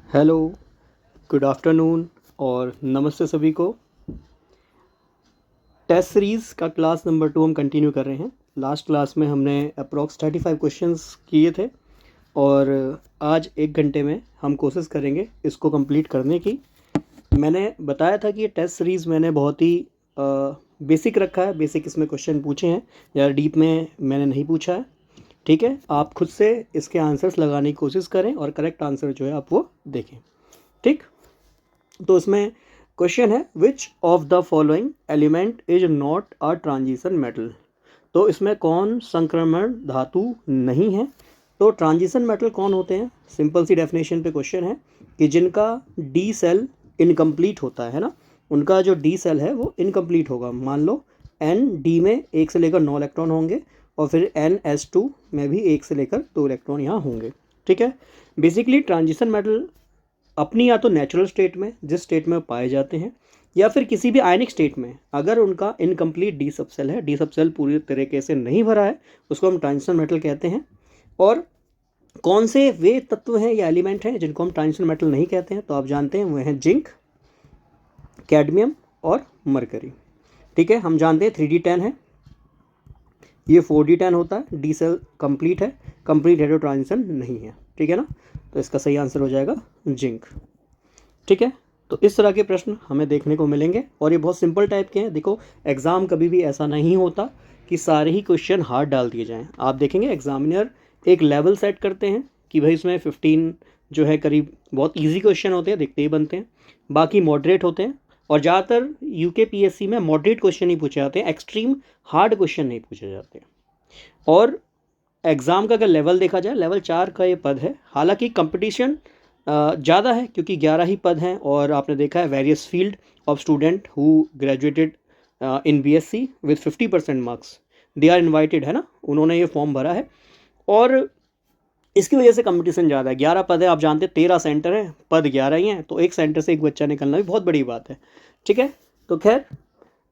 Hello, good afternoon और नमस्ते सभी को। टेस्ट सीरीज़ का क्लास नंबर 2 हम कंटिन्यू कर रहे हैं। लास्ट क्लास में हमने अप्रॉक्स 35 क्वेश्चंस किए थे और आज 1 घंटे में हम कोशिश करेंगे इसको कंप्लीट करने की। मैंने बताया था कि ये टेस्ट सीरीज़ मैंने बहुत ही बेसिक रखा है, बेसिक इसमें क्वेश्चन पूछे हैं, ज़्यादा डीप में मैंने नहीं पूछा है। ठीक है, आप खुद से इसके आंसर्स लगाने की कोशिश करें और करेक्ट आंसर जो है आप वो देखें। ठीक, तो इसमें क्वेश्चन है which of the following element is not a transition metal. तो इसमें कौन संक्रमण धातु नहीं है। तो ट्रांजिशन मेटल कौन होते हैं, सिंपल सी डेफिनेशन पे क्वेश्चन है कि जिनका डी सेल इनकम्प्लीट होता है ना, उनका जो डी सेल है वो इनकम्प्लीट होगा। मान लो एन डी में 1 से लेकर 9 इलेक्ट्रॉन होंगे और फिर NS2 में भी 1 से लेकर 2 इलेक्ट्रॉन यहाँ होंगे। ठीक है, बेसिकली ट्रांजिशन मेटल अपनी या तो नेचुरल स्टेट में, जिस स्टेट में पाए जाते हैं, या फिर किसी भी आयनिक स्टेट में अगर उनका इनकम्प्लीट डी सबसेल है, डी सबसेल पूरी तरीके से नहीं भरा है, उसको हम ट्रांजिशन मेटल कहते हैं। और कौन से वे तत्व हैं या एलिमेंट हैं जिनको हम ट्रांजिशन मेटल नहीं कहते हैं, तो आप जानते हैं वह हैं जिंक, कैडमियम और मरकरी। ठीक है, हम जानते हैं 3D10 है, ये 4D10 होता है, डी सेल कंप्लीट है, कंप्लीट हेटेरो ट्रांजिशन नहीं है। ठीक है ना, तो इसका सही आंसर हो जाएगा जिंक। ठीक है, तो इस तरह के प्रश्न हमें देखने को मिलेंगे और ये बहुत सिंपल टाइप के हैं। देखो, एग्ज़ाम कभी भी ऐसा नहीं होता कि सारे ही क्वेश्चन हार्ड डाल दिए जाएं। आप देखेंगे एग्जामिनर एक लेवल सेट करते हैं कि भाई इसमें 15 जो है करीब बहुत इजी क्वेश्चन होते हैं, दिखते ही बनते हैं, बाकी मॉडरेट होते हैं। और ज़्यादातर UKPSC में मॉडरेट क्वेश्चन ही पूछे जाते हैं, एक्सट्रीम हार्ड क्वेश्चन नहीं पूछे जाते। और एग्ज़ाम का अगर लेवल देखा जाए, लेवल 4 का ये पद है। हालांकि कंपटीशन ज़्यादा है क्योंकि 11 ही पद हैं और आपने देखा है various field of student who graduated in BSc with 50% marks, they are invited, है ना, उन्होंने ये फॉर्म भरा है और इसकी वजह से कंपटीशन ज़्यादा है। 11 पद है, आप जानते हैं 13 सेंटर हैं, पद 11 ही हैं, तो एक सेंटर से एक बच्चा निकलना भी बहुत बड़ी बात है। ठीक है, तो खैर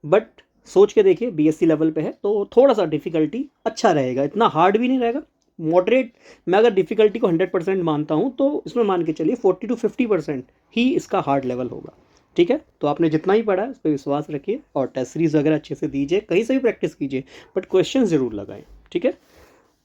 बट सोच के देखिए BSc लेवल पे है तो थोड़ा सा डिफ़िकल्टी अच्छा रहेगा, इतना हार्ड भी नहीं रहेगा, मॉडरेट। मैं अगर डिफ़िकल्टी को 100% मानता हूँ तो इसमें मान के चलिए 40 to 50% ही इसका हार्ड लेवल होगा। ठीक है, तो आपने जितना ही पढ़ा है उस पर विश्वास रखिए और टेस्ट सीरीज वगैरह अच्छे से दीजिए, कहीं से भी प्रैक्टिस कीजिए, बट क्वेश्चन ज़रूर लगाएं। ठीक है,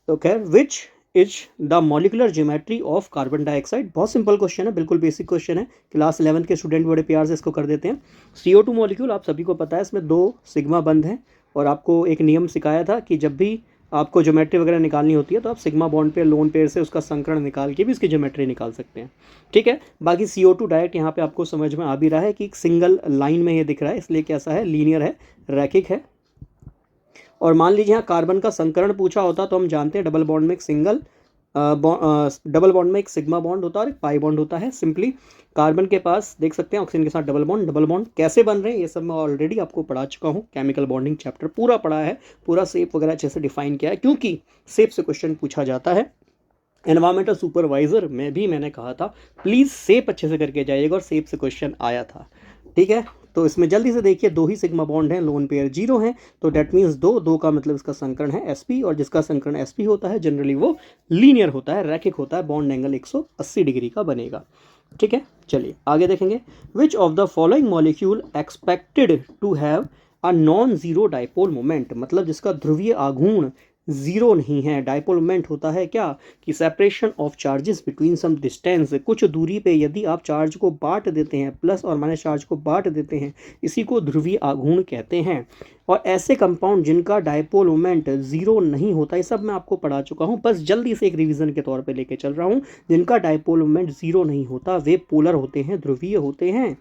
तो खैर which is the molecular geometry of carbon dioxide, बहुत सिंपल क्वेश्चन है, बिल्कुल बेसिक क्वेश्चन है, क्लास 11 के स्टूडेंट बड़े प्यार से इसको कर देते हैं। CO2 मॉलिक्यूल आप सभी को पता है, इसमें 2 सिग्मा बंद हैं और आपको एक नियम सिखाया था कि जब भी आपको ज्योमेट्री वगैरह निकालनी होती है तो आप सिग्मा बॉन्ड पे, लोन पेयर से उसका संकरण निकाल के भी इसकी ज्योमेट्री निकाल सकते हैं। ठीक है, बाकी CO2 डायरेक्ट यहाँ पे आपको समझ में आ भी रहा है कि एक सिंगल लाइन में ये दिख रहा है, इसलिए कैसा है, लीनियर है, रैखिक है। और मान लीजिए यहाँ कार्बन का संकरण पूछा होता तो हम जानते हैं डबल बॉन्ड में एक डबल बॉन्ड में एक सिग्मा बॉन्ड होता है और एक पाई बॉन्ड होता है। सिंपली कार्बन के पास देख सकते हैं ऑक्सीजन के साथ डबल बॉन्ड कैसे बन रहे हैं ये सब मैं ऑलरेडी आपको पढ़ा चुका हूँ, केमिकल बॉन्डिंग चैप्टर पूरा पढ़ा है, पूरा शेप वगैरह अच्छे से डिफाइन किया है, क्योंकि शेप से क्वेश्चन पूछा जाता है। एनवायरमेंटल सुपरवाइजर में भी मैंने कहा था प्लीज़ शेप अच्छे से करके जाइएगा और शेप से क्वेश्चन आया था। ठीक है, तो इसमें जल्दी से देखिए 2 ही सिग्मा बॉन्ड हैं, लोन पेयर 0 हैं, तो डेट मीन्स 2 का मतलब इसका संकरण है SP, और जिसका संकरण SP होता है जनरली वो लीनियर होता है, रैखिक होता है, बॉन्ड एंगल 180 डिग्री का बनेगा। ठीक है, चलिए आगे देखेंगे। Which of the following molecule expected to have a non zero dipole moment, मतलब जिसका ध्रुवीय आघूर्ण जीरो नहीं है। डाइपोल मोमेंट होता है क्या कि separation of charges between some distance, कुछ दूरी पे यदि आप चार्ज को बांट देते हैं, प्लस और माइनस चार्ज को बांट देते हैं, इसी को ध्रुवीय आघूर्ण कहते हैं। और ऐसे कंपाउंड जिनका डाइपोल मोमेंट जीरो नहीं होता, ये सब मैं आपको पढ़ा चुका हूँ, बस जल्दी से एक रिवीजन के तौर पे लेके चल रहा हूँ। जिनका डाइपोल मोमेंट जीरो नहीं होता वे पोलर होते हैं, ध्रुवीय होते हैं,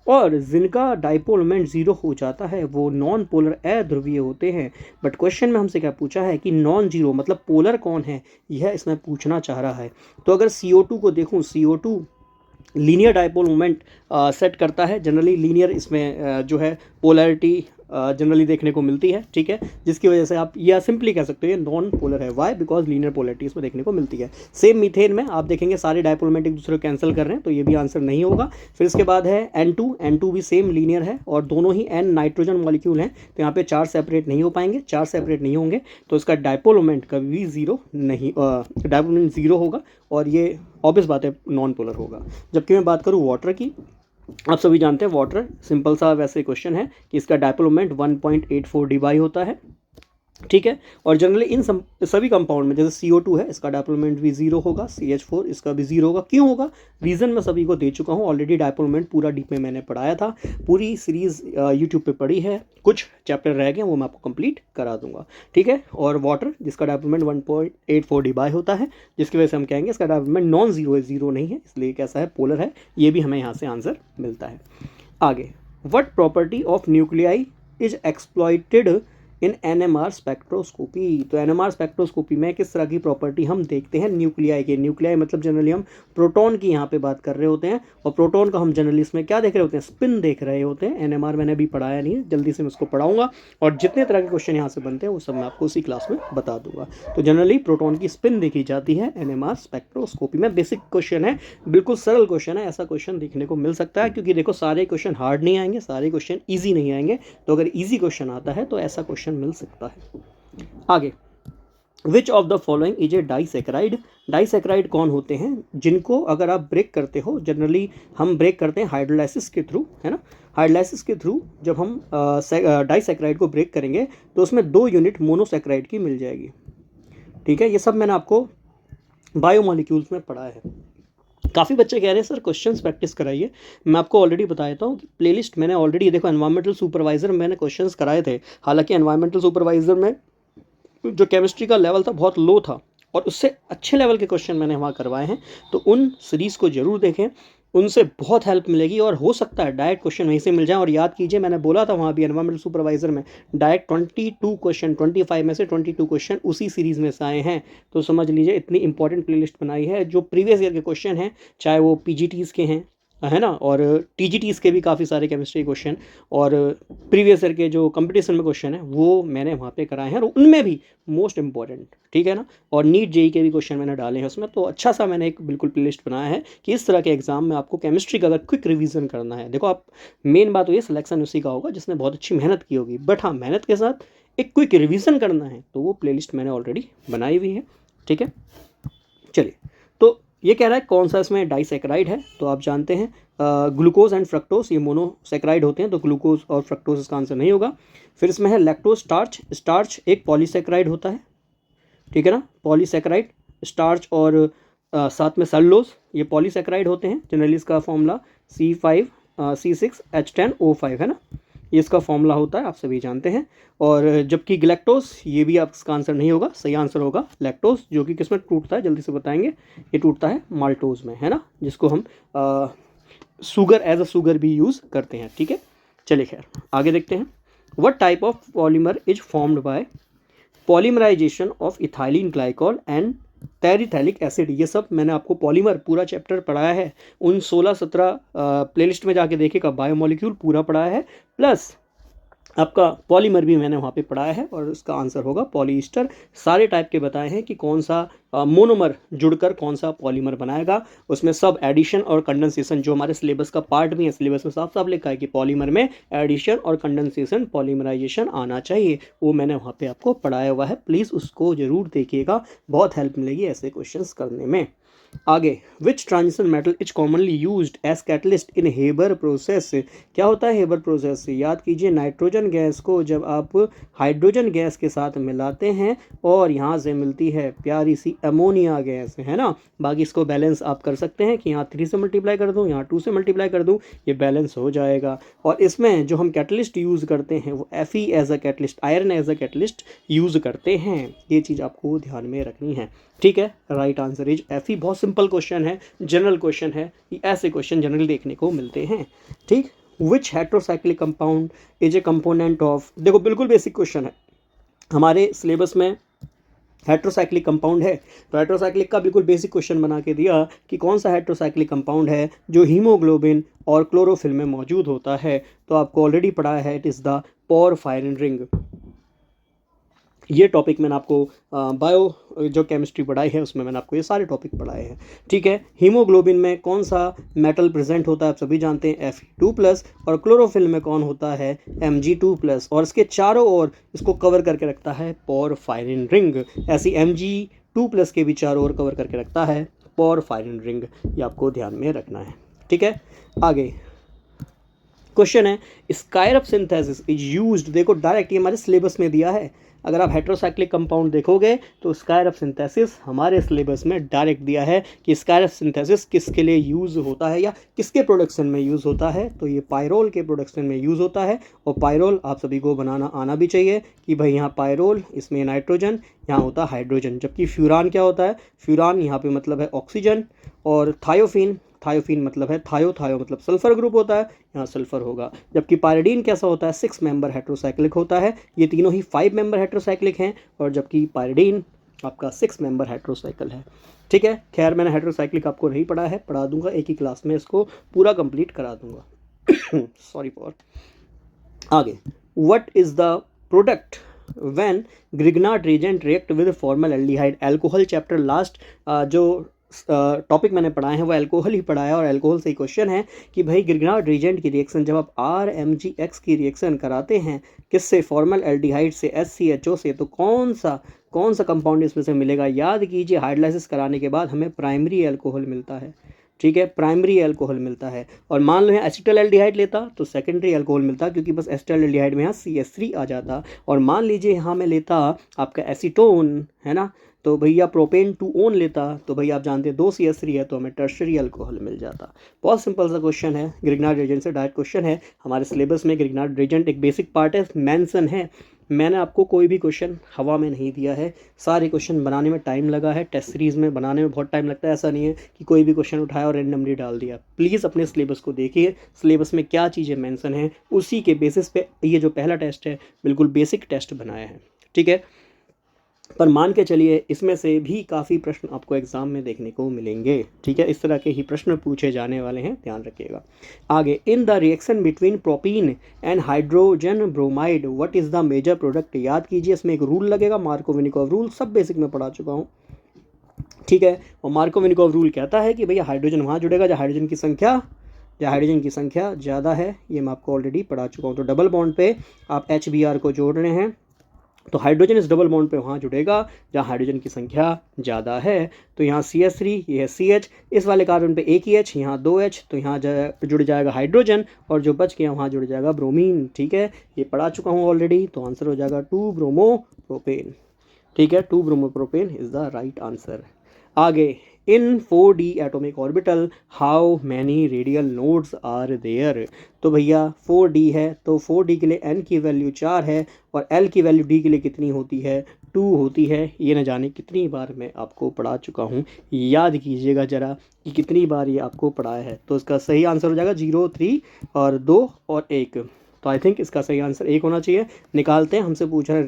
और जिनका डाइपोल मोमेंट जीरो हो जाता है वो नॉन पोलर अध्रुवीय होते हैं। बट क्वेश्चन में हमसे क्या पूछा है कि नॉन जीरो मतलब पोलर कौन है, यह इसमें पूछना चाह रहा है। तो अगर CO2 को देखूं, CO2 linear dipole moment set करता है, जनरली लीनियर इसमें जो है पोलैरिटी जनरली देखने को मिलती है, ठीक है, जिसकी वजह से आप या सिंपली कह सकते हो ये नॉन पोलर है। वाई? बिकॉज लीनियर पोलरिटी इसमें देखने को मिलती है। सेम मीथेन में आप देखेंगे सारे डायपोल मोमेंट एक दूसरे को कैंसिल कर रहे हैं, तो ये भी आंसर नहीं होगा। फिर इसके बाद है N2 भी सेम लीनियर है और दोनों ही N नाइट्रोजन मॉलिक्यूल हैं, तो यहाँ पे 4 सेपरेट नहीं हो पाएंगे, 4 सेपरेट नहीं होंगे, तो इसका डायपोल मोमेंट कभी भी जीरो नहीं, डायपोल मोमेंट जीरो होगा और ये ऑब्वियस बात है नॉन पोलर होगा। जबकि मैं बात करूँ वाटर की, आप सभी जानते हैं वाटर सिंपल सा वैसे क्वेश्चन है कि इसका डायपोल मोमेंट 1.84 डी होता है, ठीक है। और जनरली इन सभी कंपाउंड में जैसे CO2 है, इसका डायपोल मोमेंट भी जीरो होगा, CH4 इसका भी जीरो होगा। क्यों होगा? रीज़न मैं सभी को दे चुका हूँ ऑलरेडी, डायपोल मोमेंट पूरा डीप में मैंने पढ़ाया था, पूरी सीरीज़ यूट्यूब पे पढ़ी है, कुछ चैप्टर रह गए वो मैं आपको कंप्लीट करा दूंगा, ठीक है। और वाटर जिसका डायपोल मोमेंट 1.84 डी होता है, जिसकी वजह से हम कहेंगे इसका डायपोल मोमेंट नॉन जीरो है, जीरो नहीं है, इसलिए कैसा है, पोलर है। ये भी हमें यहाँ से आंसर मिलता है। आगे, what property of nuclei is exploited in NMR spectroscopy. तो NMR स्पेक्ट्रोस्कोपी में किस तरह की प्रॉपर्टी हम देखते हैं न्यूक्लियाई के। न्यूक्लियाई मतलब जनरली हम प्रोटॉन की यहाँ पे बात कर रहे होते हैं, और प्रोटॉन का हम जनरली इसमें क्या देख रहे होते हैं, स्पिन देख रहे होते हैं। NMR मैंने अभी पढ़ाया नहीं है, जल्दी से मैं उसको पढ़ाऊंगा और जितने तरह के क्वेश्चन यहाँ से बनते हैं वो सब मैं आपको उसी क्लास में बता दूंगा। तो जनरली प्रोटॉन की स्पिन देखी जाती है NMR स्पेक्ट्रोस्कोपी में। बेसिक क्वेश्चन है, बिल्कुल सरल क्वेश्चन है, ऐसा क्वेश्चन देखने को मिल सकता है, क्योंकि देखो सारे क्वेश्चन हार्ड नहीं आएंगे, सारे क्वेश्चन ईजी नहीं आएंगे, तो अगर ईजी क्वेश्चन आता है तो ऐसा क्वेश्चन मिल सकता है। आगे, which of the following is a disaccharide. Disaccharide कौन होते हैं? जिनको अगर आप ब्रेक करते हो, जनरली हम ब्रेक करते हैं हाइड्रोलाइसिस के थ्रू, है ना। हाइड्रोलाइसिस के थ्रू जब हम डाइसैकेराइड को ब्रेक करेंगे तो उसमें 2 यूनिट मोनोसैकेराइड की मिल जाएगी, ठीक है। ये सब मैंने आपको बायोमॉलिक्यूल्स में पढ़ा है। काफ़ी बच्चे कह रहे हैं सर क्वेश्चंस प्रैक्टिस कराइए। मैं आपको ऑलरेडी बताया था कि प्लेलिस्ट मैंने ऑलरेडी, देखो एनवायरमेंटल सुपरवाइज़र मैंने क्वेश्चंस कराए थे, हालांकि एनवायरमेंटल सुपरवाइज़र में जो केमिस्ट्री का लेवल था बहुत लो था और उससे अच्छे लेवल के क्वेश्चन मैंने वहाँ करवाए हैं, तो उन सीरीज़ को ज़रूर देखें, उनसे बहुत हेल्प मिलेगी और हो सकता है डायरेक्ट क्वेश्चन वहीं से मिल जाए। और याद कीजिए मैंने बोला था वहाँ भी एनवायरमेंटल सुपरवाइज़र में डायरेक्ट 22 क्वेश्चन, 25 में से 22 क्वेश्चन उसी सीरीज़ में से आए हैं। तो समझ लीजिए इतनी इंपॉर्टेंट प्लेलिस्ट बनाई है, जो प्रीवियस ईयर के क्वेश्चन हैं, चाहे वो PGTs के हैं, है ना, और TGTs के भी काफ़ी सारे केमिस्ट्री क्वेश्चन, और प्रीवियस ईयर के जो कंपटीशन में क्वेश्चन है वो मैंने वहाँ पे कराए हैं, और उनमें भी मोस्ट इंपॉर्टेंट, ठीक है ना। और नीट JEE के भी क्वेश्चन मैंने डाले हैं उसमें। तो अच्छा सा मैंने एक बिल्कुल प्लेलिस्ट बनाया है कि इस तरह के एग्जाम में आपको केमिस्ट्री का अगर क्विक रिवीजन करना है, देखो आप मेन बात तो ये सिलेक्शन उसी का होगा जिसने बहुत अच्छी मेहनत की होगी, बट हाँ मेहनत के साथ एक क्विक रिवीजन करना है तो वो प्लेलिस्ट मैंने ऑलरेडी बनाई हुई है, ठीक है। चलिए, तो ये कह रहा है कौन सा इसमें डाइसैकेराइड है, तो आप जानते हैं ग्लूकोज एंड फ्रक्टोज ये मोनोसैकेराइड होते हैं, तो ग्लूकोज और फ्रक्टोज इसका आंसर नहीं होगा। फिर इसमें है लैक्टोज स्टार्च, स्टार्च एक पॉलीसैकेराइड होता है, ठीक है ना, पॉलीसैकेराइड, स्टार्च और साथ में सेलुलोज ये पॉलीसैकेराइड होते हैं। जनरली इसका फॉर्मूला C5C6H10O5 है ना, ये इसका फॉर्मूला होता है, आप सभी जानते हैं। और जबकि ग्लैक्टोज ये भी आपका आंसर नहीं होगा, सही आंसर होगा लैक्टोज, जो कि किसमें टूटता है जल्दी से बताएंगे, ये टूटता है माल्टोज में, है ना, जिसको हम शुगर एज अ शुगर भी यूज़ करते हैं, ठीक है। चलिए खैर आगे देखते हैं। What type of polymer is formed by polymerization of ethylene glycol and terephthalic acid. ये सब मैंने आपको पॉलीमर पूरा चैप्टर पढ़ाया है, उन 16-17 प्लेलिस्ट में जाके देखिएगा, बायोमॉलिक्यूल पूरा पढ़ाया है, प्लस आपका पॉलीमर भी मैंने वहाँ पे पढ़ाया है, और इसका आंसर होगा पॉलीस्टर। सारे टाइप के बताए हैं कि कौन सा मोनोमर जुड़कर कौन सा पॉलीमर बनाएगा। उसमें सब एडिशन और कंडेंसेशन जो हमारे सिलेबस का पार्ट भी है, सिलेबस में साफ साफ लिखा है कि पॉलीमर में एडिशन और कंडेंसेशन पॉलीमराइजेशन आना चाहिए, वो मैंने वहाँ पे आपको पढ़ाया हुआ है। प्लीज़ उसको ज़रूर देखिएगा, बहुत हेल्प मिलेगी ऐसे क्वेश्चन करने में। आगे, which transition metal is commonly used as catalyst in Haber process. क्या होता है हेबर प्रोसेस? याद कीजिए, नाइट्रोजन गैस को जब आप हाइड्रोजन गैस के साथ मिलाते हैं और यहाँ से मिलती है प्यारी सी अमोनिया गैस, है ना। बाकी इसको बैलेंस आप कर सकते हैं कि यहाँ 3 से मल्टीप्लाई कर दूँ, यहाँ 2 से मल्टीप्लाई कर दूँ, ये बैलेंस हो जाएगा। और इसमें जो हम कैटलिस्ट यूज़ करते हैं वो Fe as a catalyst, iron as a catalyst use करते हैं, ये चीज़ आपको ध्यान में रखनी है, ठीक है। Right answer is Fe। बहुत सिंपल क्वेश्चन है, जनरल क्वेश्चन है, ऐसे क्वेश्चन जनरली देखने को मिलते हैं, ठीक। Which heterocyclic compound is a component of, देखो बिल्कुल बेसिक क्वेश्चन है, हमारे सिलेबस में हेट्रोसाइक्लिक कंपाउंड है, तो हेट्रोसाइक्लिक का बिल्कुल बेसिक क्वेश्चन बना के दिया कि कौन सा हेट्रोसाइक्लिक कंपाउंड है जो हीमोग्लोबिन और क्लोरोफिल में मौजूद होता है। तो आपको ऑलरेडी पढ़ा है, it is the porphyrin ring. ये टॉपिक मैंने आपको बायो जो केमिस्ट्री पढ़ाई है उसमें मैंने आपको ये सारे टॉपिक पढ़ाए हैं, ठीक है। हीमोग्लोबिन में कौन सा मेटल प्रेजेंट होता है आप सभी जानते हैं, Fe2+, और क्लोरोफिल में कौन होता है, Mg2+, और इसके चारों ओर इसको कवर करके रखता है पोरफायरिन रिंग। ऐसी Mg2+ के भी चारों ओर कवर करके रखता है पोरफायरिन रिंग, ये आपको ध्यान में रखना है, ठीक है। आगे क्वेश्चन है, स्कायरप सिंथेसिस इज यूज्ड, देखो डायरेक्ट ये हमारे सिलेबस में दिया है। अगर आप हेट्रोसाइक्लिक कंपाउंड देखोगे तो स्कायरप सिंथेसिस हमारे सिलेबस में डायरेक्ट दिया है कि स्कायरप सिंथेसिस किसके लिए यूज़ होता है या किसके प्रोडक्शन में यूज़ होता है, तो ये पायरोल के प्रोडक्शन में यूज़ होता है। और पायरोल आप सभी को बनाना आना भी चाहिए कि भाई यहाँ पायरोल, इसमें नाइट्रोजन, यहाँ होता है हाइड्रोजन, जबकि फ्यूरान क्या होता है, फ्यूरान यहाँ पे मतलब है ऑक्सीजन, और थायोफिन, थायोफिन मतलब है थायो, थायो मतलब सल्फर ग्रुप होता है, यहाँ सल्फर होगा। जबकि पायरिडीन कैसा होता है, 6 मेंबर हेट्रोसाइक्लिक होता है, ये तीनों ही 5 मेंबर हेट्रोसाइक्लिक हैं, और जबकि पायरिडीन आपका 6 मेंबर हेट्रोसाइकिल है, ठीक है। खैर मैंने हेट्रोसाइक्लिक आपको नहीं पढ़ा है, पढ़ा दूंगा एक ही क्लास में, इसको पूरा कंप्लीट करा दूंगा सॉरी फॉर। आगे, what is the product when Grignard reagent react with formaldehyde, alcohol chapter last जो टॉपिक मैंने पढ़ाए हैं वो अल्कोहल ही पढ़ाया, और अल्कोहल से ही क्वेश्चन है कि भाई ग्रिग्नार्ड रिएजेंट की रिएक्शन जब आप RMgX की रिएक्शन कराते हैं किससे, फॉर्मलडिहाइड से, SCHO से, तो कौन सा कंपाउंड इसमें से मिलेगा। याद कीजिए हाइड्रोलाइसिस कराने के बाद हमें प्राइमरी अल्कोहल मिलता है, ठीक है, प्राइमरी अल्कोहल मिलता है। और मान लो यहाँ एसिटाल्डिहाइड लेता तो सेकेंडरी अल्कोहल मिलता, क्योंकि बस एसिटाल्डिहाइड में यहाँ CH3 आ जाता। और मान लीजिए यहाँ मैं लेता आपका एसीटोन, है ना, तो भैया प्रोपेन 2 ओन लेता, तो भैया आप जानते हैं 2 CH3 है, तो हमें टर्शरी अल्कोहल मिल जाता। बहुत सिंपल सा क्वेश्चन है, ग्रिग्नार्ड रिएजेंट से डायरेक्ट क्वेश्चन है। हमारे सिलेबस में ग्रिग्नार्ड रिएजेंट एक बेसिक पार्ट है, मेंशन है। मैंने आपको कोई भी क्वेश्चन हवा में नहीं दिया है, सारे क्वेश्चन बनाने में टाइम लगा है, टेस्ट सीरीज़ में बनाने में बहुत टाइम लगता है। ऐसा नहीं है कि कोई भी क्वेश्चन उठाया और रेंडमली डाल दिया। प्लीज़ अपने सिलेबस को देखिए, सिलेबस में क्या चीज़ें मेंशन हैं, उसी के बेसिस पे ये जो पहला टेस्ट है बिल्कुल बेसिक टेस्ट बनाया है, ठीक है। पर मान के चलिए इसमें से भी काफ़ी प्रश्न आपको एग्जाम में देखने को मिलेंगे, ठीक है, इस तरह के ही प्रश्न पूछे जाने वाले हैं, ध्यान रखिएगा। आगे, in the reaction between propene and hydrogen bromide what is the major product. याद कीजिए इसमें एक रूल लगेगा, मार्कोव-विनिकोव रूल, सब बेसिक में पढ़ा चुका हूँ, ठीक है। और मार्कोव-विनिकोव रूल कहता है कि भैया हाइड्रोजन वहाँ जुड़ेगा जहाँ हाइड्रोजन की संख्या ज़्यादा है, ये मैं आपको ऑलरेडी पढ़ा चुका हूँ। तो डबल बॉन्ड पे आप HBr को जोड़ रहे हैं तो हाइड्रोजन इस डबल बॉन्ड पे वहाँ जुड़ेगा जहाँ हाइड्रोजन की संख्या ज़्यादा है। तो यहाँ CH3, ये है CH, इस वाले कार्बन पे एक ही H, यहाँ 2H, तो यहाँ जुड़ जाएगा हाइड्रोजन, और जो बच गया वहाँ जुड़ जाएगा ब्रोमीन, ठीक है। ये पढ़ा चुका हूँ ऑलरेडी, तो आंसर हो जाएगा 2 ब्रोमोप्रोपेन, ठीक है, 2 bromopropane is the right answer. आगे, in 4D atomic orbital how many radial nodes are there. तो भैया 4D है तो 4D के लिए n की वैल्यू 4 है, और L की वैल्यू D के लिए कितनी होती है, 2 होती है। ये न जाने कितनी बार मैं आपको पढ़ा चुका हूँ, याद कीजिएगा ज़रा कि कितनी बार ये आपको पढ़ाया है। तो इसका सही आंसर हो जाएगा 0, 3 और 2 और 1। तो आई थिंक इसका सही आंसर 1 होना चाहिए। निकालते हैं, हमसे पूछ रहा है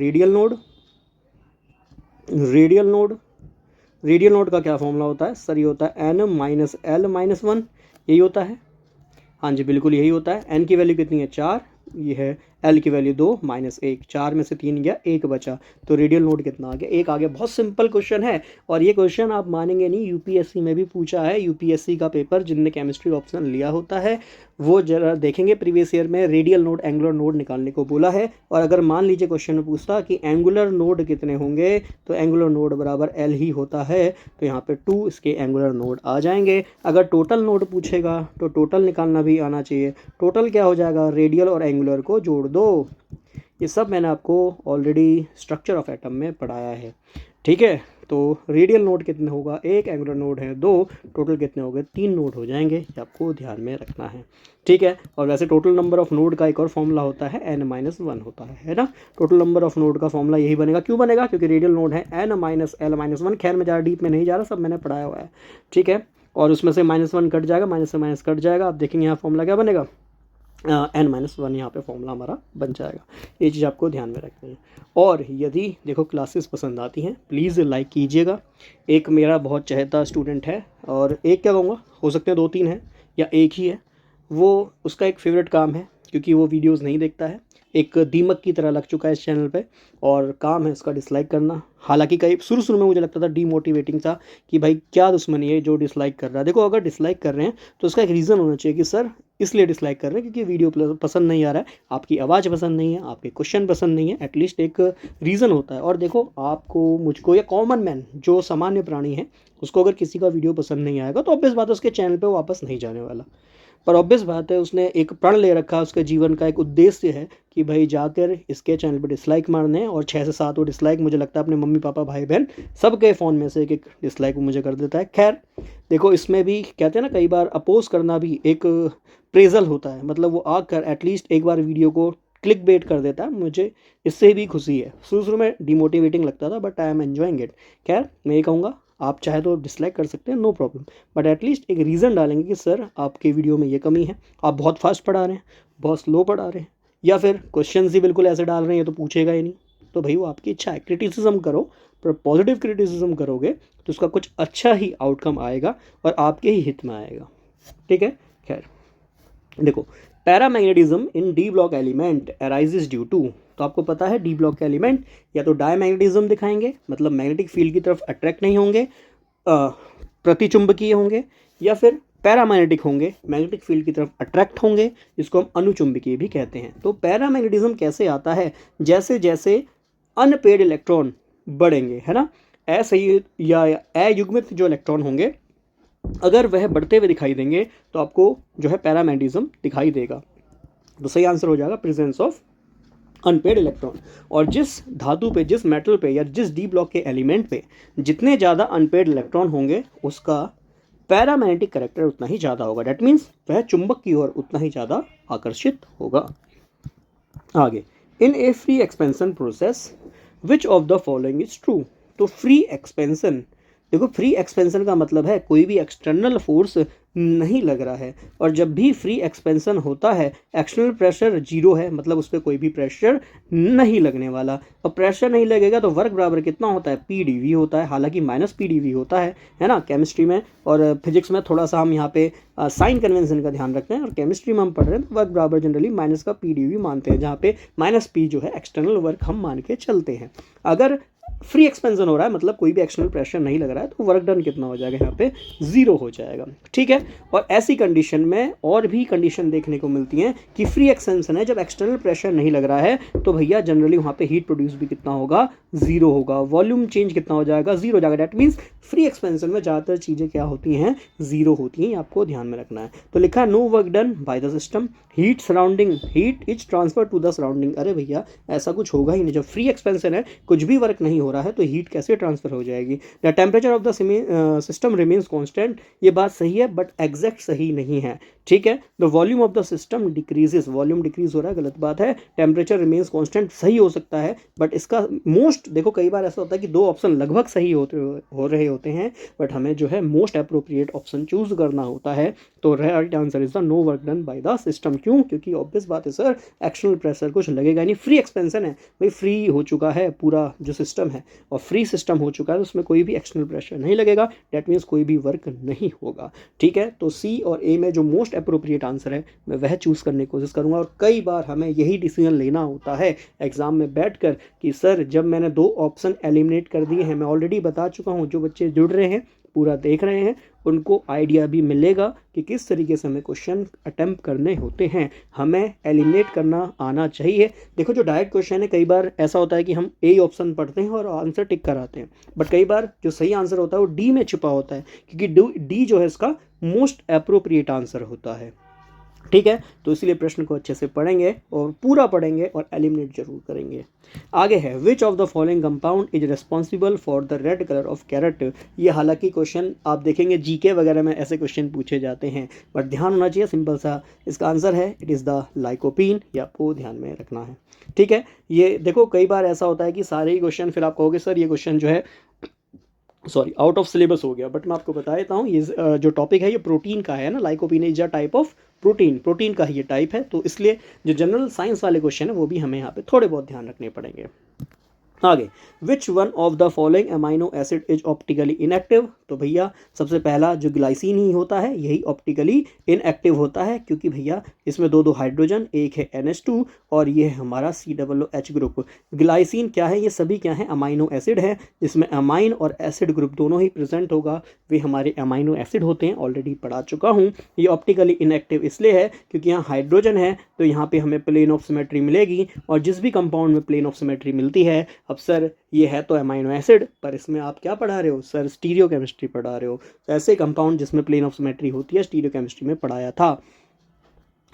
रेडियल नोड का क्या फॉर्मूला होता है सर, ये होता है n-l-1, यही होता है। हाँ जी बिल्कुल यही होता है। n की वैल्यू कितनी है 4, ये है L की वैल्यू 2 -1, 4 में से 3 गया 1 बचा, तो रेडियल नोड कितना आ गया 1 आ गया। बहुत सिंपल क्वेश्चन है, और ये क्वेश्चन आप मानेंगे नहीं UPSC में भी पूछा है। UPSC का पेपर जिनने केमिस्ट्री ऑप्शन लिया होता है वो जरा देखेंगे प्रीवियस ईयर में रेडियल नोड एंगुलर नोड निकालने को बोला है। और अगर मान लीजिए क्वेश्चन में पूछता कि एंगुलर नोड कितने होंगे, तो एंगुलर नोड बराबर L ही होता है, तो यहाँ पे 2 इसके एंगुलर नोड आ जाएंगे। अगर टोटल नोड पूछेगा तो टोटल निकालना भी आना चाहिए। टोटल क्या हो जाएगा, रेडियल और एंगुलर को जोड़ दो। ये सब मैंने आपको ऑलरेडी स्ट्रक्चर ऑफ एटम में पढ़ाया है, ठीक है। तो रेडियल नोड कितने होगा, 1, एंगुलर नोड है 2, टोटल कितने हो गए 3 नोड हो जाएंगे, ये आपको ध्यान में रखना है, ठीक है। और वैसे टोटल नंबर ऑफ नोड का एक और फॉर्मूला होता है n-1 होता है ना। टोटल नंबर ऑफ नोड का फॉर्मूला यही बनेगा, क्यों बनेगा, क्योंकि रेडियल नोड है n-l-1। खैर मैं ज़्यादा डीप में नहीं जा रहा, सब मैंने पढ़ाया हुआ है, ठीक है। और उसमें से -1 कट जाएगा, माइनस से माइनस कट जाएगा, आप देखेंगे यहाँ फॉर्मूला क्या बनेगा, n-1 यहाँ पे फॉर्मूला हमारा बन जाएगा। ये चीज़ आपको ध्यान में रखनी है। और यदि देखो क्लासेस पसंद आती हैं प्लीज़ लाइक कीजिएगा। एक मेरा बहुत चहेता स्टूडेंट है, और एक क्या कहूँगा, हो सकते हैं 2-3 हैं या एक ही है, वो उसका एक फेवरेट काम है क्योंकि वो वीडियोस नहीं देखता है, एक दीमक की तरह लग चुका है इस चैनल पे और काम है इसका डिसलाइक करना। हालांकि कई शुरू में मुझे लगता था डीमोटिवेटिंग था कि भाई क्या दुश्मनी है जो डिसलाइक कर रहा है। देखो अगर डिसलाइक कर रहे हैं तो उसका एक रीज़न होना चाहिए कि सर इसलिए डिसलाइक कर रहे हैं क्योंकि वीडियो पसंद नहीं आ रहा है, आपकी आवाज़ पसंद नहीं है, आपके क्वेश्चन पसंद नहीं है, एटलीस्ट एक रीज़न होता है। और देखो आपको, मुझको या कॉमन मैन जो सामान्य प्राणी है उसको अगर किसी का वीडियो पसंद नहीं आएगा तो ऑब्वियस बात है उसके चैनल पे वापस नहीं जाने वाला। पर ऑब्वियस बात है उसने एक प्रण ले रखा है, उसके जीवन का एक उद्देश्य है कि भाई जाकर इसके चैनल पे डिसलाइक मारने हैं और 6 से 7 वो डिसलाइक मुझे लगता है अपने मम्मी पापा भाई बहन सबके फ़ोन में से एक एक डिसलाइक वो मुझे कर देता है। खैर देखो इसमें भी कहते हैं ना कई बार अपोज करना भी एक प्रेजल होता है, मतलब वो आकर एटलीस्ट एक बार वीडियो को क्लिक बेट कर देता है, मुझे इससे भी खुशी है। शुरू में डिमोटिवेटिंग लगता था but I am enjoying it. खैर मैं ये कहूँगा आप चाहे तो डिसलाइक कर सकते हैं, नो प्रॉब्लम, बट एटलीस्ट एक रीज़न डालेंगे कि सर आपके वीडियो में ये कमी है, आप बहुत फास्ट पढ़ा रहे हैं, बहुत स्लो पढ़ा रहे हैं, या फिर क्वेश्चन ही बिल्कुल ऐसे डाल रहे हैं ये तो पूछेगा ही नहीं। तो भाई वो आपकी इच्छा है, क्रिटिसिज्म करो, पर पॉजिटिव क्रिटिसिज्म करोगे तो उसका कुछ अच्छा ही आउटकम आएगा और आपके ही हित में आएगा। ठीक है। खैर देखो paramagnetism in D block element arises due to, तो आपको पता है डी ब्लॉक के एलिमेंट या तो डायमैग्नेटिज्म दिखाएंगे, मतलब मैग्नेटिक फील्ड की तरफ अट्रैक्ट नहीं होंगे, प्रतिचुंबकीय होंगे, या फिर पैरामैग्नेटिक होंगे, मैग्नेटिक फील्ड की तरफ अट्रैक्ट होंगे, जिसको हम अनुचुंबकीय भी कहते हैं। तो पैरामैग्नेटिज्म कैसे आता है, जैसे जैसे अनपेड इलेक्ट्रॉन बढ़ेंगे, है ना, असंयुग्मित या अयुग्मित जो इलेक्ट्रॉन होंगे अगर वह बढ़ते हुए दिखाई देंगे तो आपको जो है पैरामैग्नेटिज्म दिखाई देगा। तो सही आंसर हो जाएगा प्रेजेंस ऑफ अनपेड इलेक्ट्रॉन। और जिस धातु पे, जिस मेटल पे या जिस डी ब्लॉक के एलिमेंट पे जितने ज़्यादा अनपेड इलेक्ट्रॉन होंगे उसका पैरामैग्नेटिक कैरेक्टर उतना ही ज़्यादा होगा, डैट मीन्स वह चुंबक की ओर उतना ही ज़्यादा आकर्षित होगा। आगे, in a free expansion process which of the following is true. तो फ्री एक्सपेंशन, देखो फ्री एक्सपेंशन का मतलब है कोई भी एक्सटर्नल फोर्स नहीं लग रहा है, और जब भी फ्री एक्सपेंशन होता है एक्सटर्नल प्रेशर जीरो है, मतलब उस पर कोई भी प्रेशर नहीं लगने वाला, और प्रेशर नहीं लगेगा तो वर्क बराबर कितना होता है, पी डी वी होता है, हालांकि माइनस पी डी वी होता है ना केमिस्ट्री में, और फिजिक्स में थोड़ा सा हम यहाँ पे साइन कन्वेंशन का ध्यान रखते हैं, और केमिस्ट्री में हम पढ़ रहे हैं तो वर्क बराबर जनरली माइनस का पी डी वी मानते हैं, जहाँ पे माइनस पी जो है एक्सटर्नल वर्क हम मान के चलते हैं। अगर फ्री एक्सपेंशन हो रहा है मतलब कोई भी एक्सटर्नल प्रेशर नहीं लग रहा है तो वर्क डन कितना हो जाएगा, यहाँ पे जीरो हो जाएगा। ठीक है। और ऐसी कंडीशन में और भी कंडीशन देखने को मिलती हैं कि फ्री एक्सपेंशन है, जब एक्सटर्नल प्रेशर नहीं लग रहा है तो भैया जनरली वहाँ पे हीट प्रोड्यूस भी कितना होगा, जीरो होगा, वॉल्यूम चेंज कितना हो जाएगा, जीरो हो जाएगा। डैट मीन्स फ्री एक्सपेंशन में ज़्यादातर चीज़ें क्या होती हैं, जीरो होती हैं, आपको ध्यान में रखना है। तो लिखा है no work done by the system, heat surrounding, heat is transfer to the surrounding. अरे भैया ऐसा कुछ होगा ही नहीं, जब फ्री एक्सपेंशन है कुछ भी वर्क नहीं हो रहा है तो हीट कैसे ट्रांसफर हो जाएगी। The temperature of the system remains constant, ये बात सही है बट एग्जैक्ट सही नहीं है। ठीक है। The volume of the system decreases, volume decrease हो रहा है, गलत बात है। टेम्परेचर रिमेन्स कॉन्स्टेंट सही हो सकता है बट इसका मोस्ट, देखो कई बार ऐसा होता है कि दो ऑप्शन लगभग सही हो रहे होते हैं बट हमें जो है मोस्ट अप्रोप्रिएट ऑप्शन चूज करना होता है। तो right answer is the no work done by the system. क्यों? क्योंकि ऑब्वियस बात है सर एक्सटर्नल प्रेशर कुछ लगेगा नहीं, फ्री एक्सपेंशन है भाई, फ्री हो चुका है पूरा जो सिस्टम है और फ्री सिस्टम हो चुका है तो उसमें कोई भी एक्सटर्नल प्रेशर नहीं लगेगा, डेट मीन्स कोई भी वर्क नहीं होगा। ठीक है। तो सी और ए में जो मोस्ट अप्रोप्रिएट आंसर है मैं वह चूज़ करने की कोशिश करूंगा। और कई बार हमें यही डिसीजन लेना होता है एग्जाम में बैठकर कि सर जब मैंने दो ऑप्शन एलिमिनेट कर दिए हैं, मैं ऑलरेडी बता चुका हूं, जो बच्चे जुड़ रहे हैं पूरा देख रहे हैं उनको आइडिया भी मिलेगा कि किस तरीके से हमें क्वेश्चन अटेम्प्ट करने होते हैं, हमें एलिमिनेट करना आना चाहिए। देखो जो डायरेक्ट क्वेश्चन है कई बार ऐसा होता है कि हम ए ऑप्शन पढ़ते हैं और आंसर टिक कराते हैं, बट कई बार जो सही आंसर होता है वो डी में छिपा होता है, क्योंकि डी जो है इसका मोस्ट अप्रोप्रिएट आंसर होता है। ठीक है। तो इसलिए प्रश्न को अच्छे से पढ़ेंगे और पूरा पढ़ेंगे और एलिमिनेट जरूर करेंगे। आगे है which of the following compound is responsible for the red colour of carrot. ये हालांकि क्वेश्चन आप देखेंगे जीके वगैरह में ऐसे क्वेश्चन पूछे जाते हैं बट ध्यान होना चाहिए सिंपल सा, इसका आंसर है इट इज़ द लाइकोपीन, ये आपको ध्यान में रखना है। ठीक है। ये देखो कई बार ऐसा होता है कि सारे ही क्वेश्चन फिर आप कहोगे सर ये क्वेश्चन जो है सॉरी आउट ऑफ सिलेबस हो गया, बट मैं आपको बता देता हूँ ये जो टॉपिक है ये प्रोटीन का है ना, lycopene is a type of protein का ही ये टाइप है, तो इसलिए जो जनरल साइंस वाले क्वेश्चन है वो भी हमें यहाँ पे थोड़े बहुत ध्यान रखने पड़ेंगे। आगे, which one of the following amino acid is optically inactive. तो भैया सबसे पहला जो ग्लाइसिन ही होता है यही ऑप्टिकली इनएक्टिव होता है, क्योंकि भैया इसमें दो दो हाइड्रोजन, एक है NH2 और ये है हमारा COOH ग्रुप। ग्लाइसिन क्या है, ये सभी क्या है, अमाइनो एसिड है, जिसमें अमाइन और एसिड ग्रुप दोनों ही प्रेजेंट होगा, वे हमारे अमाइनो एसिड होते हैं, ऑलरेडी पढ़ा चुका हूँ। ये ऑप्टिकली इनएक्टिव इसलिए है क्योंकि यहाँ हाइड्रोजन है, तो यहाँ पे हमें प्लेन ऑफ सिमेट्री मिलेगी, और जिस भी कंपाउंड में प्लेन ऑफ सिमेट्री मिलती है, अब सर ये है तो अमाइनो एसिड, पर इसमें आप क्या पढ़ा रहे हो सर, स्टीरियो केमिस्ट्री पढ़ा रहे हो, तो ऐसे कंपाउंड जिसमें प्लेन ऑफ सिमेट्री होती है स्टीरियो केमिस्ट्री में पढ़ाया था।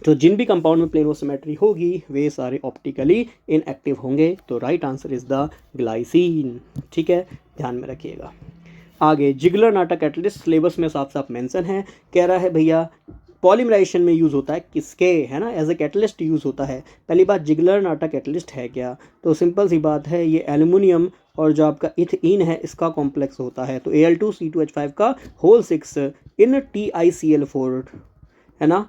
तो जिन भी कंपाउंड में प्लेन ऑफ सिमेट्री होगी वे सारे ऑप्टिकली इनएक्टिव होंगे, तो right answer is the glycine. ठीक है, ध्यान में रखिएगा। आगे, जिगलर नाटा कैटलिस्ट सिलेबस में साफ साफ मेंशन है, कह रहा है भैया पॉलीमराइजेशन में यूज़ होता है किसके, है ना, एज ए कैटलिस्ट यूज़ होता है। पहली बात, जिगलर नाटा कैटलिस्ट है क्या, तो सिंपल सी बात है, ये एल्युमिनियम और जो आपका इथीन है इसका कॉम्प्लेक्स होता है, तो Al2C2H5 का होल 6 इन TiCl4, है ना,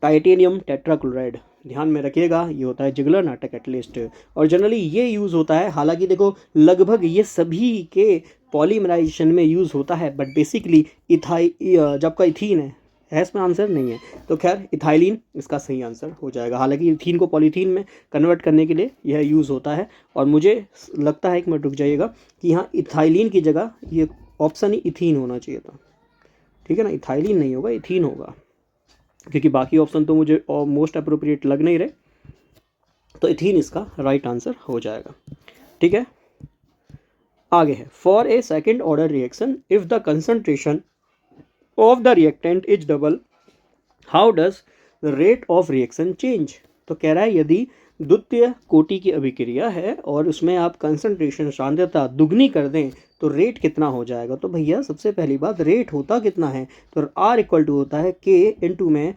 टाइटेनियम टेट्राक्लोराइड। ध्यान में रखिएगा, ये होता है जिगलर नाटा कैटलिस्ट, और जनरली ये यूज़ होता है, हालांकि देखो लगभग ये सभी के पॉलीमराइजेशन में यूज़ होता है, बट बेसिकली जब का इथीन है इसमें आंसर नहीं है, तो खैर इथाइलिन इसका सही आंसर हो जाएगा। हालांकि इथीन को पॉलीथीन में कन्वर्ट करने के लिए यह यूज़ होता है, और मुझे लगता है कि मैं रुक जाइएगा कि यहाँ इथाइलिन की जगह ये ऑप्शन ही इथीन होना चाहिए था। ठीक है ना, इथाइलिन नहीं होगा, इथीन होगा, क्योंकि बाकी ऑप्शन तो मुझे मोस्ट अप्रोप्रिएट लग नहीं रहे, तो इथीन इसका राइट आंसर हो जाएगा। ठीक है, आगे है, for a second order reaction if the concentration of the reactant is double how does the rate of reaction change. तो कह रहा है यदि द्वितीय कोटि की अभिक्रिया है और उसमें आप कंसंट्रेशन सांद्रता दुगनी कर दें तो रेट कितना हो जाएगा। तो भैया सबसे पहली बात, रेट होता कितना है, तो R इक्वल टू होता है K इंटू में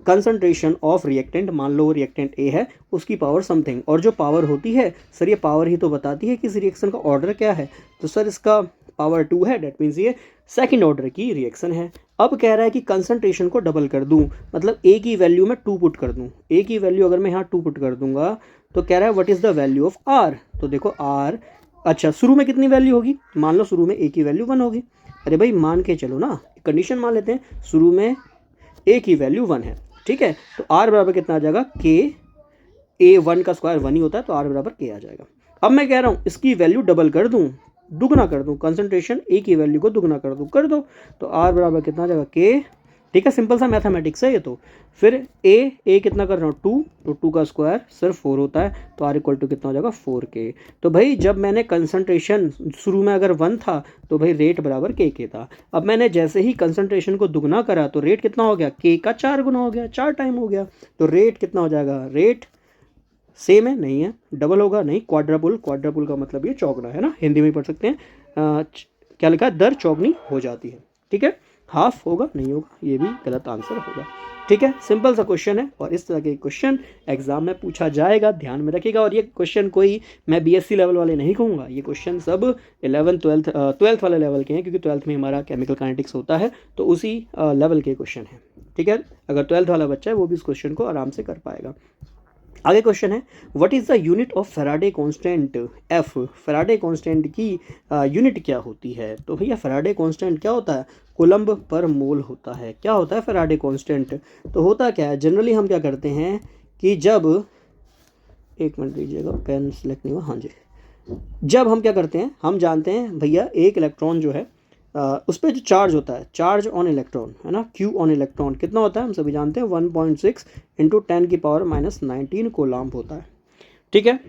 कंसंट्रेशन ऑफ रिएक्टेंट, मान लो रिएक्टेंट A है उसकी पावर समथिंग, और जो पावर होती है सर ये पावर ही तो बताती है कि इस रिएक्शन का ऑर्डर क्या है, तो सर इसका पावर 2 है, डेट मीन्स ये सेकंड ऑर्डर की रिएक्शन है। अब कह रहा है कि कंसंट्रेशन को डबल कर दूं, मतलब A की वैल्यू में 2 पुट कर दूं, A की वैल्यू अगर मैं यहाँ 2 पुट कर दूंगा तो कह रहा है what is the value of R। तो देखो R, अच्छा शुरू में कितनी वैल्यू होगी, मान लो शुरू में A की वैल्यू 1 होगी, अरे भाई मान के चलो ना, कंडीशन मान लेते हैं, शुरू में A की वैल्यू 1 है, ठीक है, तो R बराबर कितना आ जाएगा, K, A1 का स्क्वायर 1 ही होता है, तो R बराबर K आ जाएगा। अब मैं कह रहा हूँ इसकी वैल्यू डबल कर दूँ, दुगना कर दूं, कंसंट्रेशन A की वैल्यू को दुगना कर दूं, कर दो, तो R बराबर कितना आ जाएगा, K। ठीक है, सिंपल सा मैथमेटिक्स है ये तो। फिर A कितना कर रहा हूँ 2, तो 2 का स्क्वायर सिर्फ 4 होता है, तो R इक्वल टू कितना हो जाएगा 4K। तो भाई जब मैंने कंसंट्रेशन शुरू में अगर 1 था तो भाई रेट बराबर K था। अब मैंने जैसे ही कंसंट्रेशन को दुगना करा तो रेट कितना हो गया, K का 4 गुना हो गया, 4 टाइम हो गया, तो रेट कितना हो जाएगा, रेट सेम है, नहीं है, डबल होगा, नहीं, क्वाड्रपल, क्वाड्रपल का मतलब ये चौगुना है ना, हिंदी में ही पढ़ सकते हैं, क्या लिखा है, दर चौगनी हो जाती है। ठीक है, हाफ होगा, नहीं होगा, ये भी गलत आंसर होगा। ठीक है, सिंपल सा क्वेश्चन है, और इस तरह के क्वेश्चन एग्जाम में पूछा जाएगा, ध्यान में रखिएगा। और ये क्वेश्चन कोई मैं BSc लेवल वाले नहीं कहूँगा, ये क्वेश्चन सब 11th 12th वाले लेवल के हैं, क्योंकि 12th में हमारा केमिकल काइनेटिक्स होता है, तो उसी लेवल के क्वेश्चन हैं। ठीक है, अगर 12th वाला बच्चा है वो भी इस क्वेश्चन को आराम से कर पाएगा। आगे क्वेश्चन है, what is the unit of Faraday constant F। Faraday constant की यूनिट क्या होती है, तो भैया फैराडे कांस्टेंट क्या होता है, कूलम्ब पर मोल होता है। क्या होता है फैराडे कांस्टेंट, तो होता क्या है, जनरली हम क्या करते हैं कि जब, एक मिनट दीजिएगा, पेन सेलेक्ट नहीं हुआ, हाँ जी, जब हम क्या करते हैं, हम जानते हैं भैया एक इलेक्ट्रॉन जो है उस पर जो चार्ज होता है, चार्ज ऑन इलेक्ट्रॉन, है ना, Q ऑन इलेक्ट्रॉन कितना होता है, हम सभी जानते हैं 1.6 इंटू 10 की पावर -19 कोलम्ब होता है। ठीक है,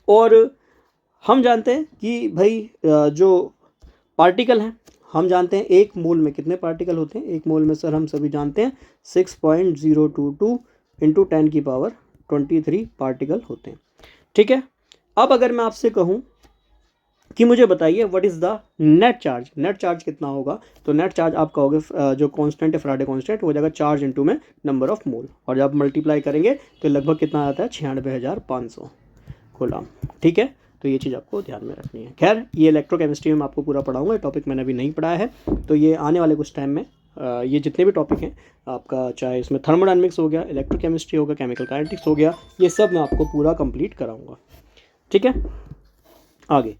और हम जानते हैं कि भाई जो पार्टिकल हैं, हम जानते हैं एक मोल में कितने पार्टिकल होते हैं, एक मोल में सर हम सभी जानते हैं 6.022 इंटू 10 की पावर 23 पार्टिकल होते हैं। ठीक है, अब अगर मैं आपसे कहूँ कि मुझे बताइए what is the net charge, net charge कितना होगा, तो नेट चार्ज आप कहोगे जो कांस्टेंट है फैराडे कांस्टेंट हो जाएगा चार्ज इनटू में नंबर ऑफ मोल, और जब मल्टीप्लाई करेंगे तो लगभग कितना आता है 96,500 कूलम्ब। ठीक है, तो ये चीज़ आपको ध्यान में रखनी है। खैर ये इलेक्ट्रोकेमिस्ट्री में आपको पूरा पढ़ाऊंगा, टॉपिक मैंने अभी नहीं पढ़ाया है, तो ये आने वाले कुछ टाइम में ये जितने भी टॉपिक हैं आपका, चाहे इसमें थर्मोडायनेमिक्स हो गया, इलेक्ट्रोकेमिस्ट्री हो गया, केमिकल काइनेटिक्स हो गया, ये सब मैं आपको पूरा कंप्लीट कराऊंगा। ठीक है, आगे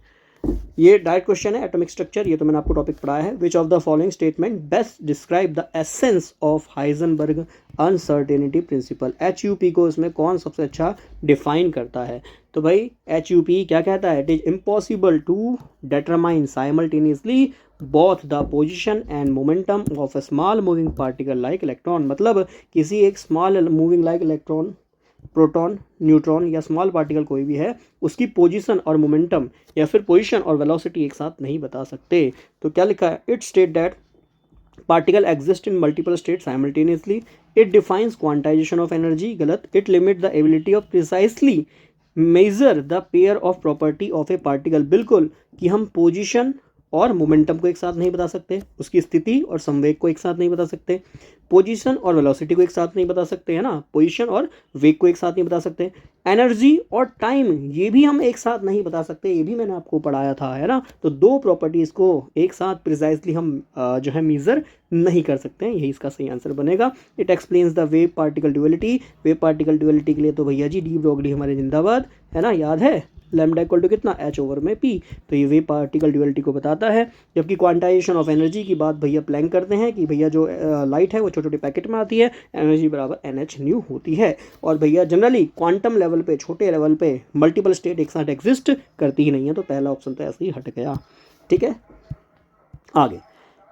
ये डायरेक्ट क्वेश्चन है, एटॉमिक स्ट्रक्चर, ये तो मैंने आपको टॉपिक पढ़ाया है। Which of the following statement best describe the essence of Heisenberg uncertainty principle. HUP को इसमें कौन सबसे अच्छा डिफाइन करता है? तो भाई HUP क्या कहता है? It is impossible to determine simultaneously both the position and momentum of a small moving particle like electron. मतलब किसी एक small moving like electron, proton, neutron या स्मॉल पार्टिकल कोई भी है, उसकी पोजीशन और मोमेंटम या फिर पोजीशन और वेलोसिटी एक साथ नहीं बता सकते। तो क्या लिखा है? It state that particle exist in multiple state simultaneously. It defines quantization of energy, गलत। It limit the ability of precisely measure the pair of property of a particle. बिल्कुल, कि हम पोजीशन और मोमेंटम को एक साथ नहीं बता सकते, उसकी स्थिति और संवेग को एक साथ नहीं बता सकते, पोजीशन और वेलोसिटी को एक साथ नहीं बता सकते, है ना, पोजीशन और वेग को एक साथ नहीं बता सकते, एनर्जी और टाइम ये भी हम एक साथ नहीं बता सकते, ये भी मैंने आपको पढ़ाया था, है ना। तो दो प्रॉपर्टीज़ को एक साथ प्रिसाइजली हम जो है मेजर नहीं कर सकते हैं, यही इसका सही आंसर बनेगा। It explains the wave particle duality. Wave particle duality के लिए तो भैया जी डी ब्रोगली हमारे जिंदाबाद, है ना, याद है, लैम्डा इक्वल टू कितना, H/P। तो ये वेव पार्टिकल ड्यूअलिटी को बताता है। जबकि क्वांटाइजेशन ऑफ एनर्जी की बात भैया प्लैंक करते हैं कि भैया जो लाइट है वो छोटे छोटे पैकेट में आती है, एनर्जी बराबर NH/ν होती है। और भैया जनरली क्वांटम लेवल पे, छोटे लेवल पे मल्टीपल स्टेट एक साथ एग्जिस्ट करती ही नहीं है। तो पहला ऑप्शन तो ऐसे ही हट गया, ठीक है। आगे,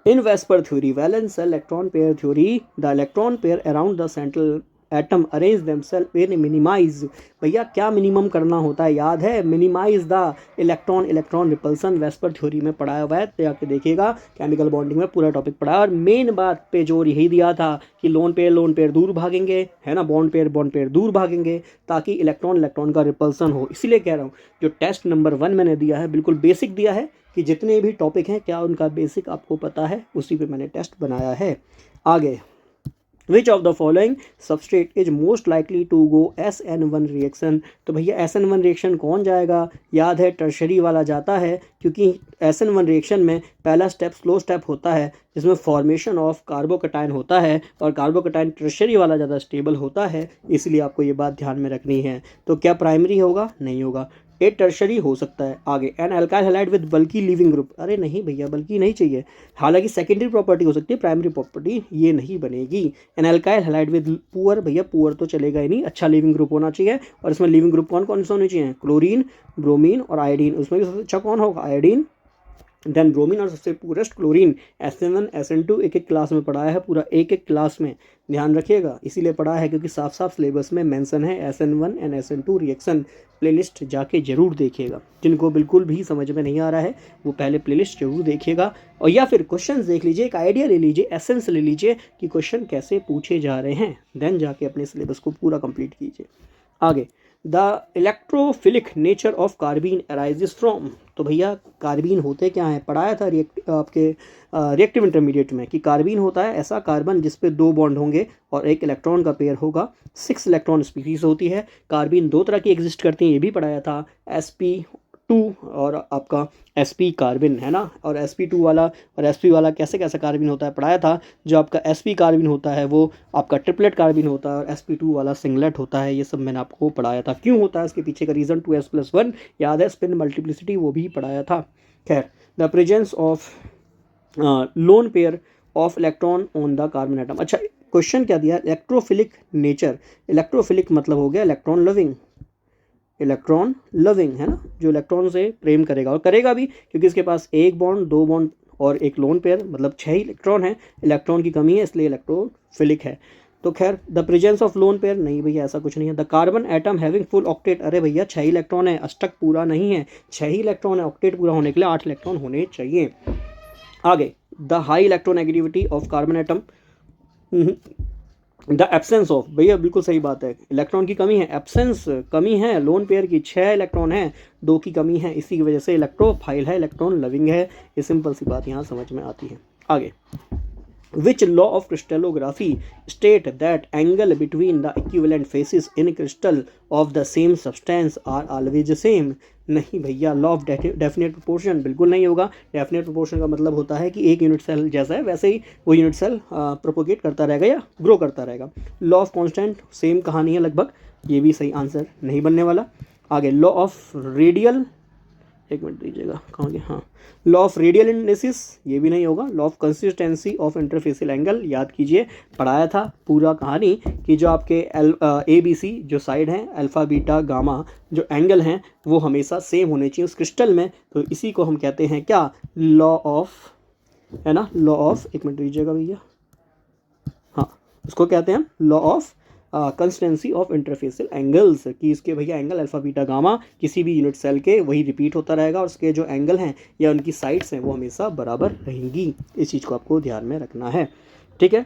in VSEPR theory, valence electron pair theory, the electron pair around the central atom arrange themselves in minimize. भैया क्या मिनिमम करना होता है, याद है? Minimize the electron electron repulsion, VSEPR theory में पढ़ाया हुआ है, तो जाके देखिएगा, केमिकल बॉन्डिंग में पूरा टॉपिक पढ़ा। और मेन बात पे जोर यही दिया था कि लोन पेयर दूर भागेंगे, है ना, बॉन्ड पेयर दूर भागेंगे, ताकि इलेक्ट्रॉन इलेक्ट्रॉन का रिपल्सन हो। इसीलिए कह रहा हूँ जो टेस्ट नंबर 1 मैंने दिया है बिल्कुल बेसिक दिया है, कि जितने भी टॉपिक हैं क्या उनका बेसिक आपको पता है, उसी पे मैंने टेस्ट बनाया है। आगे, which of the following substrate is most likely to go SN1 reaction. तो भैया SN1 रिएक्शन कौन जाएगा? याद है, टर्शरी वाला जाता है, क्योंकि SN1 रिएक्शन में पहला स्टेप स्लो स्टेप होता है, जिसमें फॉर्मेशन ऑफ कार्बोकटायन होता है, और कार्बोकटायन टर्शरी वाला ज़्यादा स्टेबल होता है, इसलिए आपको ये बात ध्यान में रखनी है। तो क्या प्राइमरी होगा? नहीं होगा, ए टर्शरी हो सकता है। आगे, an alkyl halide with bulky leaving group. अरे नहीं भैया, बल्की नहीं चाहिए, हालांकि सेकेंडरी प्रॉपर्टी हो सकती है, प्राइमरी प्रॉपर्टी ये नहीं बनेगी। An alkyl halide with poor, भैया पुअर तो चलेगा ही नहीं, अच्छा लीविंग ग्रुप होना चाहिए। और इसमें लीविंग ग्रुप कौन कौन से होने चाहिए? क्लोरीन, ब्रोमीन और आयोडीन। उसमें भी सबसे अच्छा कौन होगा? आयोडीन, देन ब्रोमीन, और सबसे पूरेस्ट क्लोरीन। SN1 SN2 एक एक क्लास में पढ़ाया है, पूरा एक एक क्लास में, ध्यान रखिएगा, इसीलिए पढ़ा है क्योंकि साफ साफ सिलेबस में मेंशन है SN1 and SN2 reaction. Playlist जाके जरूर देखिएगा, जिनको बिल्कुल भी समझ में नहीं आ रहा है वो पहले प्लेलिस्ट जरूर देखिएगा, और या फिर क्वेश्चंस देख लीजिए, एक आइडिया ले लीजिए, एसेंस ले लीजिए कि क्वेश्चन कैसे पूछे जा रहे हैं, देन जाके अपने सिलेबस को पूरा कंप्लीट कीजिए। आगे, the electrophilic nature of carbene arises from. तो भैया कार्बीन होते क्या हैं? पढ़ाया था आपके रिएक्टिव इंटरमीडिएट में कि कार्बीन होता है ऐसा कार्बन जिस पे 2 बॉन्ड होंगे और एक इलेक्ट्रॉन का पेयर होगा। 6 इलेक्ट्रॉन स्पीसीज होती है। कार्बीन 2 तरह की एग्जिस्ट करती हैं, ये भी पढ़ाया था, sp2 और आपका sp कार्बन, है ना। और sp2 वाला और sp वाला कैसे कैसे कार्बन होता है पढ़ाया था। जो आपका sp कार्बन होता है वो आपका ट्रिपलेट कार्बन होता है, और sp2 वाला सिंगलेट होता है। ये सब मैंने आपको पढ़ाया था, क्यों होता है इसके पीछे का रीज़न 2s+1 याद है, स्पिन मल्टीप्लिसिटी, वो भी पढ़ाया था। खैर, the presence of lone pair of electron on the carbon atom. अच्छा, क्वेश्चन क्या दिया? Electrophilic nature. इलेक्ट्रोफिलिक मतलब हो गया इलेक्ट्रॉन लविंग, इलेक्ट्रॉन लविंग, है ना, जो इलेक्ट्रॉन से प्रेम करेगा, और करेगा भी क्योंकि इसके पास 1 बॉन्ड, 2 बॉन्ड और एक लोन पेयर, मतलब 6 इलेक्ट्रॉन है। इलेक्ट्रॉन की कमी है इसलिए इलेक्ट्रोफिलिक है। तो खैर, the presence of lone pair, नहीं भैया ऐसा कुछ नहीं है। The carbon atom having full octet, अरे भैया 6 इलेक्ट्रॉन है, अष्टक पूरा नहीं है, 6 ही इलेक्ट्रॉन है, ऑक्टेट पूरा होने के लिए 8 इलेक्ट्रॉन होने चाहिए। आगे, the high electronegativity of carbon atom, the absence of, भैया बिल्कुल सही बात है, इलेक्ट्रॉन की कमी है, एब्सेंस कमी है, लोन पेयर की 6 इलेक्ट्रॉन है, 2 की कमी है, इसी की वजह से इलेक्ट्रोफाइल है, इलेक्ट्रॉन लविंग है। ये सिंपल सी बात यहाँ समझ में आती है। आगे, Which law of crystallography state that angle between the equivalent faces in crystal of the same substance are always same? नहीं भैया, लॉ ऑफ डेफिनेट प्रोपोर्शन बिल्कुल नहीं होगा। डेफिनेट प्रोपोर्शन का मतलब होता है कि एक यूनिट सेल जैसा है वैसे ही वो यूनिट सेल प्रोपोगेट करता रहेगा या ग्रो करता रहेगा। लॉ ऑफ कांस्टेंट सेम कहानी है लगभग, ये भी सही आंसर नहीं बनने वाला। आगे, लॉ ऑफ रेडियल एक मिनट दीजिएगा, कहाँ गया, हाँ, लॉ ऑफ रेडियल इंडेसिस, ये भी नहीं होगा। Law of consistency of interfacial angle, याद कीजिए, पढ़ाया था पूरा कहानी कि जो आपके ए बी सी जो साइड हैं, अल्फ़ा बीटा गामा, जो एंगल हैं वो हमेशा सेम होने चाहिए उस क्रिस्टल में। तो इसी को हम कहते हैं क्या, लॉ ऑफ, है ना, लॉ ऑफ, एक मिनट दीजिएगा भैया, हाँ, उसको कहते हैं law of consistency of interfacial angles, कि इसके भैया एंगल अल्फा बीटा गामा किसी भी यूनिट सेल के वही रिपीट होता रहेगा और उसके जो एंगल हैं या उनकी साइड्स हैं वो हमेशा बराबर रहेंगी। इस चीज़ को आपको ध्यान में रखना है, ठीक है।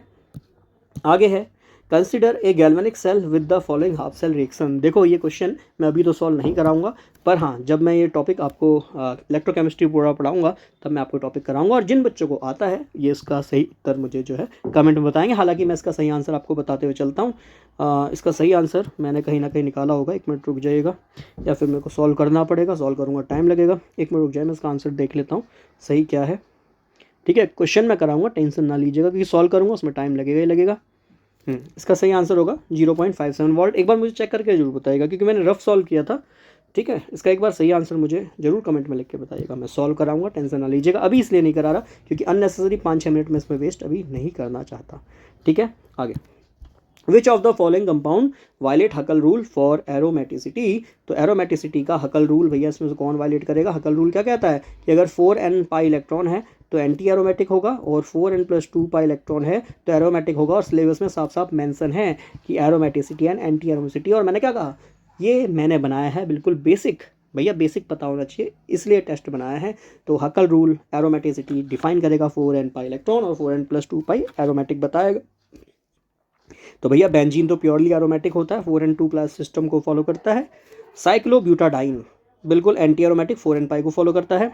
आगे है, consider a galvanic cell with the following half cell reaction. देखो ये क्वेश्चन मैं अभी तो सॉल्व नहीं कराऊंगा, पर हाँ जब मैं ये टॉपिक आपको इलेक्ट्रोकेमिस्ट्री पूरा पढ़ाऊंगा तब मैं आपको टॉपिक कराऊंगा, और जिन बच्चों को आता है ये इसका सही उत्तर मुझे जो है कमेंट में बताएंगे। हालांकि मैं इसका सही आंसर आपको बताते हुए चलता हूँ। इसका सही आंसर मैंने कहीं ना कहीं निकाला होगा, एक मिनट रुक जाइएगा, या फिर मेरे को सॉल्व करना पड़ेगा, सॉल्व करूँगा टाइम लगेगा, एक मिनट रुक जाए, मैं इसका आंसर देख लेता हूँ सही क्या है, ठीक है। क्वेश्चन मैं कराऊंगा, टेंशन ना लीजिएगा, क्योंकि सॉल्व करूँगा उसमें टाइम लगेगा ही लगेगा। इसका सही आंसर होगा 0.57 वोल्ट। एक बार मुझे चेक करके जरूर बताइएगा, क्योंकि मैंने रफ सॉल्व किया था, ठीक है। इसका एक बार सही आंसर मुझे जरूर कमेंट में लिख के बताइएगा, मैं सॉल्व कराऊंगा, टेंशन ना लीजिएगा। अभी इसलिए नहीं करा रहा क्योंकि अननेसेसरी 5-6 मिनट में इसमें वेस्ट अभी नहीं करना चाहता, ठीक है। आगे, which of the following compound violate Huckel rule for aromaticity. तो एरोमेटिसिटी का हकल रूल भैया इसमें से कौन वायलेट करेगा। हकल रूल क्या कहता है कि अगर 4n पाई इलेक्ट्रॉन है तो एंटी एरोमेटिक होगा, और 4n+2 पाई इलेक्ट्रॉन है तो एरोमेटिक होगा। और सिलेबस में साफ साफ मेंशन है कि एरोमेटिसिटी एंड एंटी एरोमेटिसिटी। और मैंने क्या कहा, ये मैंने बनाया है बिल्कुल बेसिक, भैया बेसिक पता होना चाहिए, इसलिए टेस्ट बनाया है। तो हकल रूल एरोमेटिसिटी डिफाइन करेगा 4n पाई इलेक्ट्रॉन और 4n+2 पाई एरोमेटिक बताएगा। तो भैया बेंजीन तो प्योरली एरोमेटिक होता है, 4n2+ सिस्टम को फॉलो करता है। साइक्लोब्यूटाडाइन बिल्कुल एंटी एरोमेटिक 4n पाई को फॉलो करता है।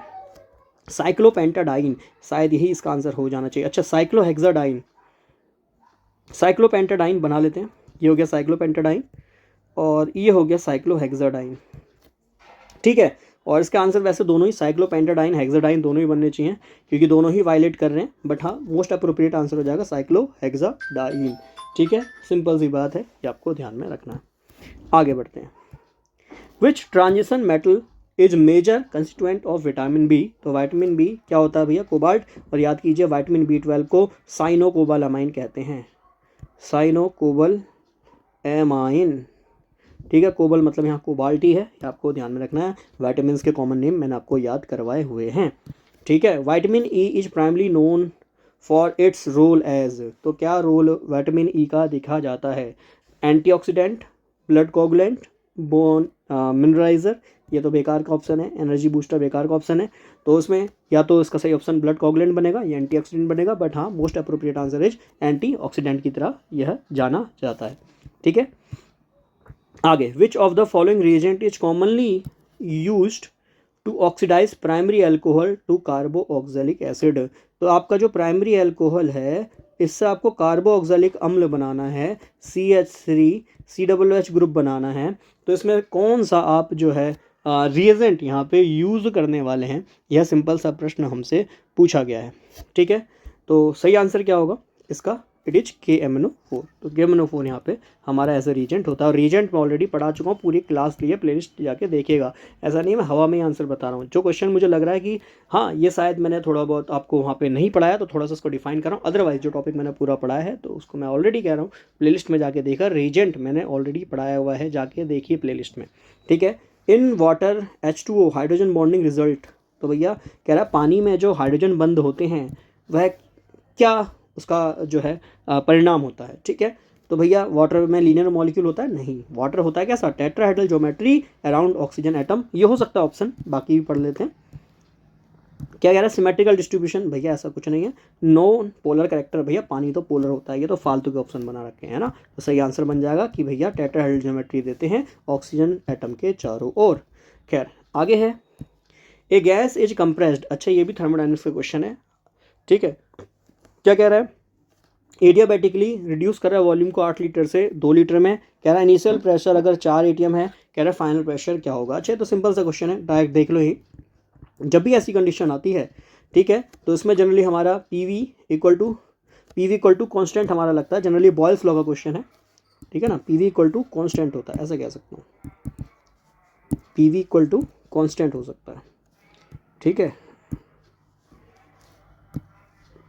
साइक्लोपेंटाडाइन, शायद यही इसका आंसर हो जाना चाहिए। अच्छा, साइक्लोहेक्साडाइन, साइक्लोपेंटाडाइन बना लेते हैं, ये हो गया साइक्लोपेंटाडाइन और ये हो गया साइक्लोहेक्साडाइन, ठीक है। और इसका आंसर वैसे दोनों ही साइक्लोपेंटाडाइन हेक्साडाइन दोनों ही बनने चाहिए, क्योंकि दोनों ही वायलेट कर रहे हैं, बट हाँ मोस्ट अप्रोप्रिएट आंसर हो जाएगा साइक्लोहेक्साडाइन, ठीक है। सिंपल सी बात है, ये आपको ध्यान में रखना है। आगे बढ़ते हैं, which transition metal is major constituent of vitamin B. तो विटामिन बी क्या होता है भैया, कोबाल्ट। और याद कीजिए विटामिन B12 को साइनोकोबालामाइन कहते हैं, साइनोकोबल एमाइन, ठीक है। कोबल मतलब यहाँ कोबाल्ट ही है, ये आपको ध्यान में रखना है। विटामिन के कॉमन नेम मैंने आपको याद करवाए हुए हैं, ठीक है। Vitamin E is primarily known for its role as. तो क्या रोल विटामिन ई का दिखा जाता है, antioxidant, blood coagulant, bone mineralizer, ये तो बेकार का ऑप्शन है, एनर्जी बूस्टर बेकार का ऑप्शन है। तो उसमें या तो इसका सही ऑप्शन ब्लड कोगुलेंट बनेगा या एंटीऑक्सीडेंट बनेगा, बट हाँ most appropriate answer is antioxidant की तरह यह जाना जाता है, ठीक है। आगे, which of the following reagent is commonly used to oxidize primary alcohol to carboxylic acid. तो आपका जो प्राइमरी अल्कोहल है इससे आपको कार्बोऑक्जेलिक अम्ल बनाना है, CH3 COOH ग्रुप बनाना है। तो इसमें कौन सा आप जो है रिएजेंट यहाँ पे यूज़ करने वाले हैं, यह सिंपल सा प्रश्न हमसे पूछा गया है, ठीक है। तो सही आंसर क्या होगा इसका, इट इज KMnO4। तो KMnO4 यहाँ पे हमारा ऐसा रीजेंट होता है। और रीजेंट मैं ऑलरेडी पढ़ा चुका हूँ, पूरी क्लास लिए प्लेलिस्ट जाके देखिएगा, ऐसा नहीं मैं हवा में ही आंसर बता रहा हूँ। जो क्वेश्चन मुझे लग रहा है कि हाँ ये शायद मैंने थोड़ा बहुत आपको वहाँ पे नहीं पढ़ाया तो थोड़ा सा उसको डिफाइन कर रहा हूँ, अदरवाइज जो टॉपिक मैंने पूरा पढ़ाया है तो उसको मैं ऑलरेडी कह रहा हूँ प्लेलिस्ट में जाके देखा, रीजेंट मैंने ऑलरेडी पढ़ाया हुआ है, जाके देखिए प्लेलिस्ट में, ठीक है। In water H2O hydrogen bonding result. तो भैया कह रहा है पानी में जो हाइड्रोजन बंद होते हैं वह क्या उसका जो है परिणाम होता है, ठीक है। तो भैया वाटर में लीनियर मॉलिक्यूल होता है, नहीं, वाटर होता है कैसा, tetrahedral geometry around oxygen atom, ये हो सकता है ऑप्शन, बाकी भी पढ़ लेते हैं। क्या कह रहा है, सिमेट्रिकल डिस्ट्रीब्यूशन, भैया ऐसा कुछ नहीं है। नो पोलर कैरेक्टर, भैया पानी तो पोलर होता है, ये तो फालतू के ऑप्शन बना रखे हैं ना। तो सही आंसर बन जाएगा कि भैया टेट्राहेड्रल ज्योमेट्री देते हैं ऑक्सीजन एटम के चारों ओर। खैर आगे है, ए गैस इज कंप्रेस्ड। अच्छा ये भी थर्मोडायनेमिक्स का क्वेश्चन है, ठीक है। क्या कह रहा है, एडियाबैटिकली रिड्यूस कर रहा है वॉल्यूम को 8 लीटर से 2 लीटर में। कह रहा है इनिशियल प्रेशर अगर 4 ATM है, कह रहा है फाइनल प्रेशर क्या होगा। अच्छा तो सिंपल सा क्वेश्चन है, डायरेक्ट देख लो ही। जब भी ऐसी कंडीशन आती है, ठीक है, तो इसमें जनरली हमारा PV इक्वल टू कॉन्स्टेंट हमारा लगता है, जनरली बॉयल्स लॉ का क्वेश्चन है, ठीक है ना। PV इक्वल टू कॉन्स्टेंट होता है, ऐसा कह सकता हूँ, PV इक्वल टू कॉन्स्टेंट हो सकता है, ठीक है,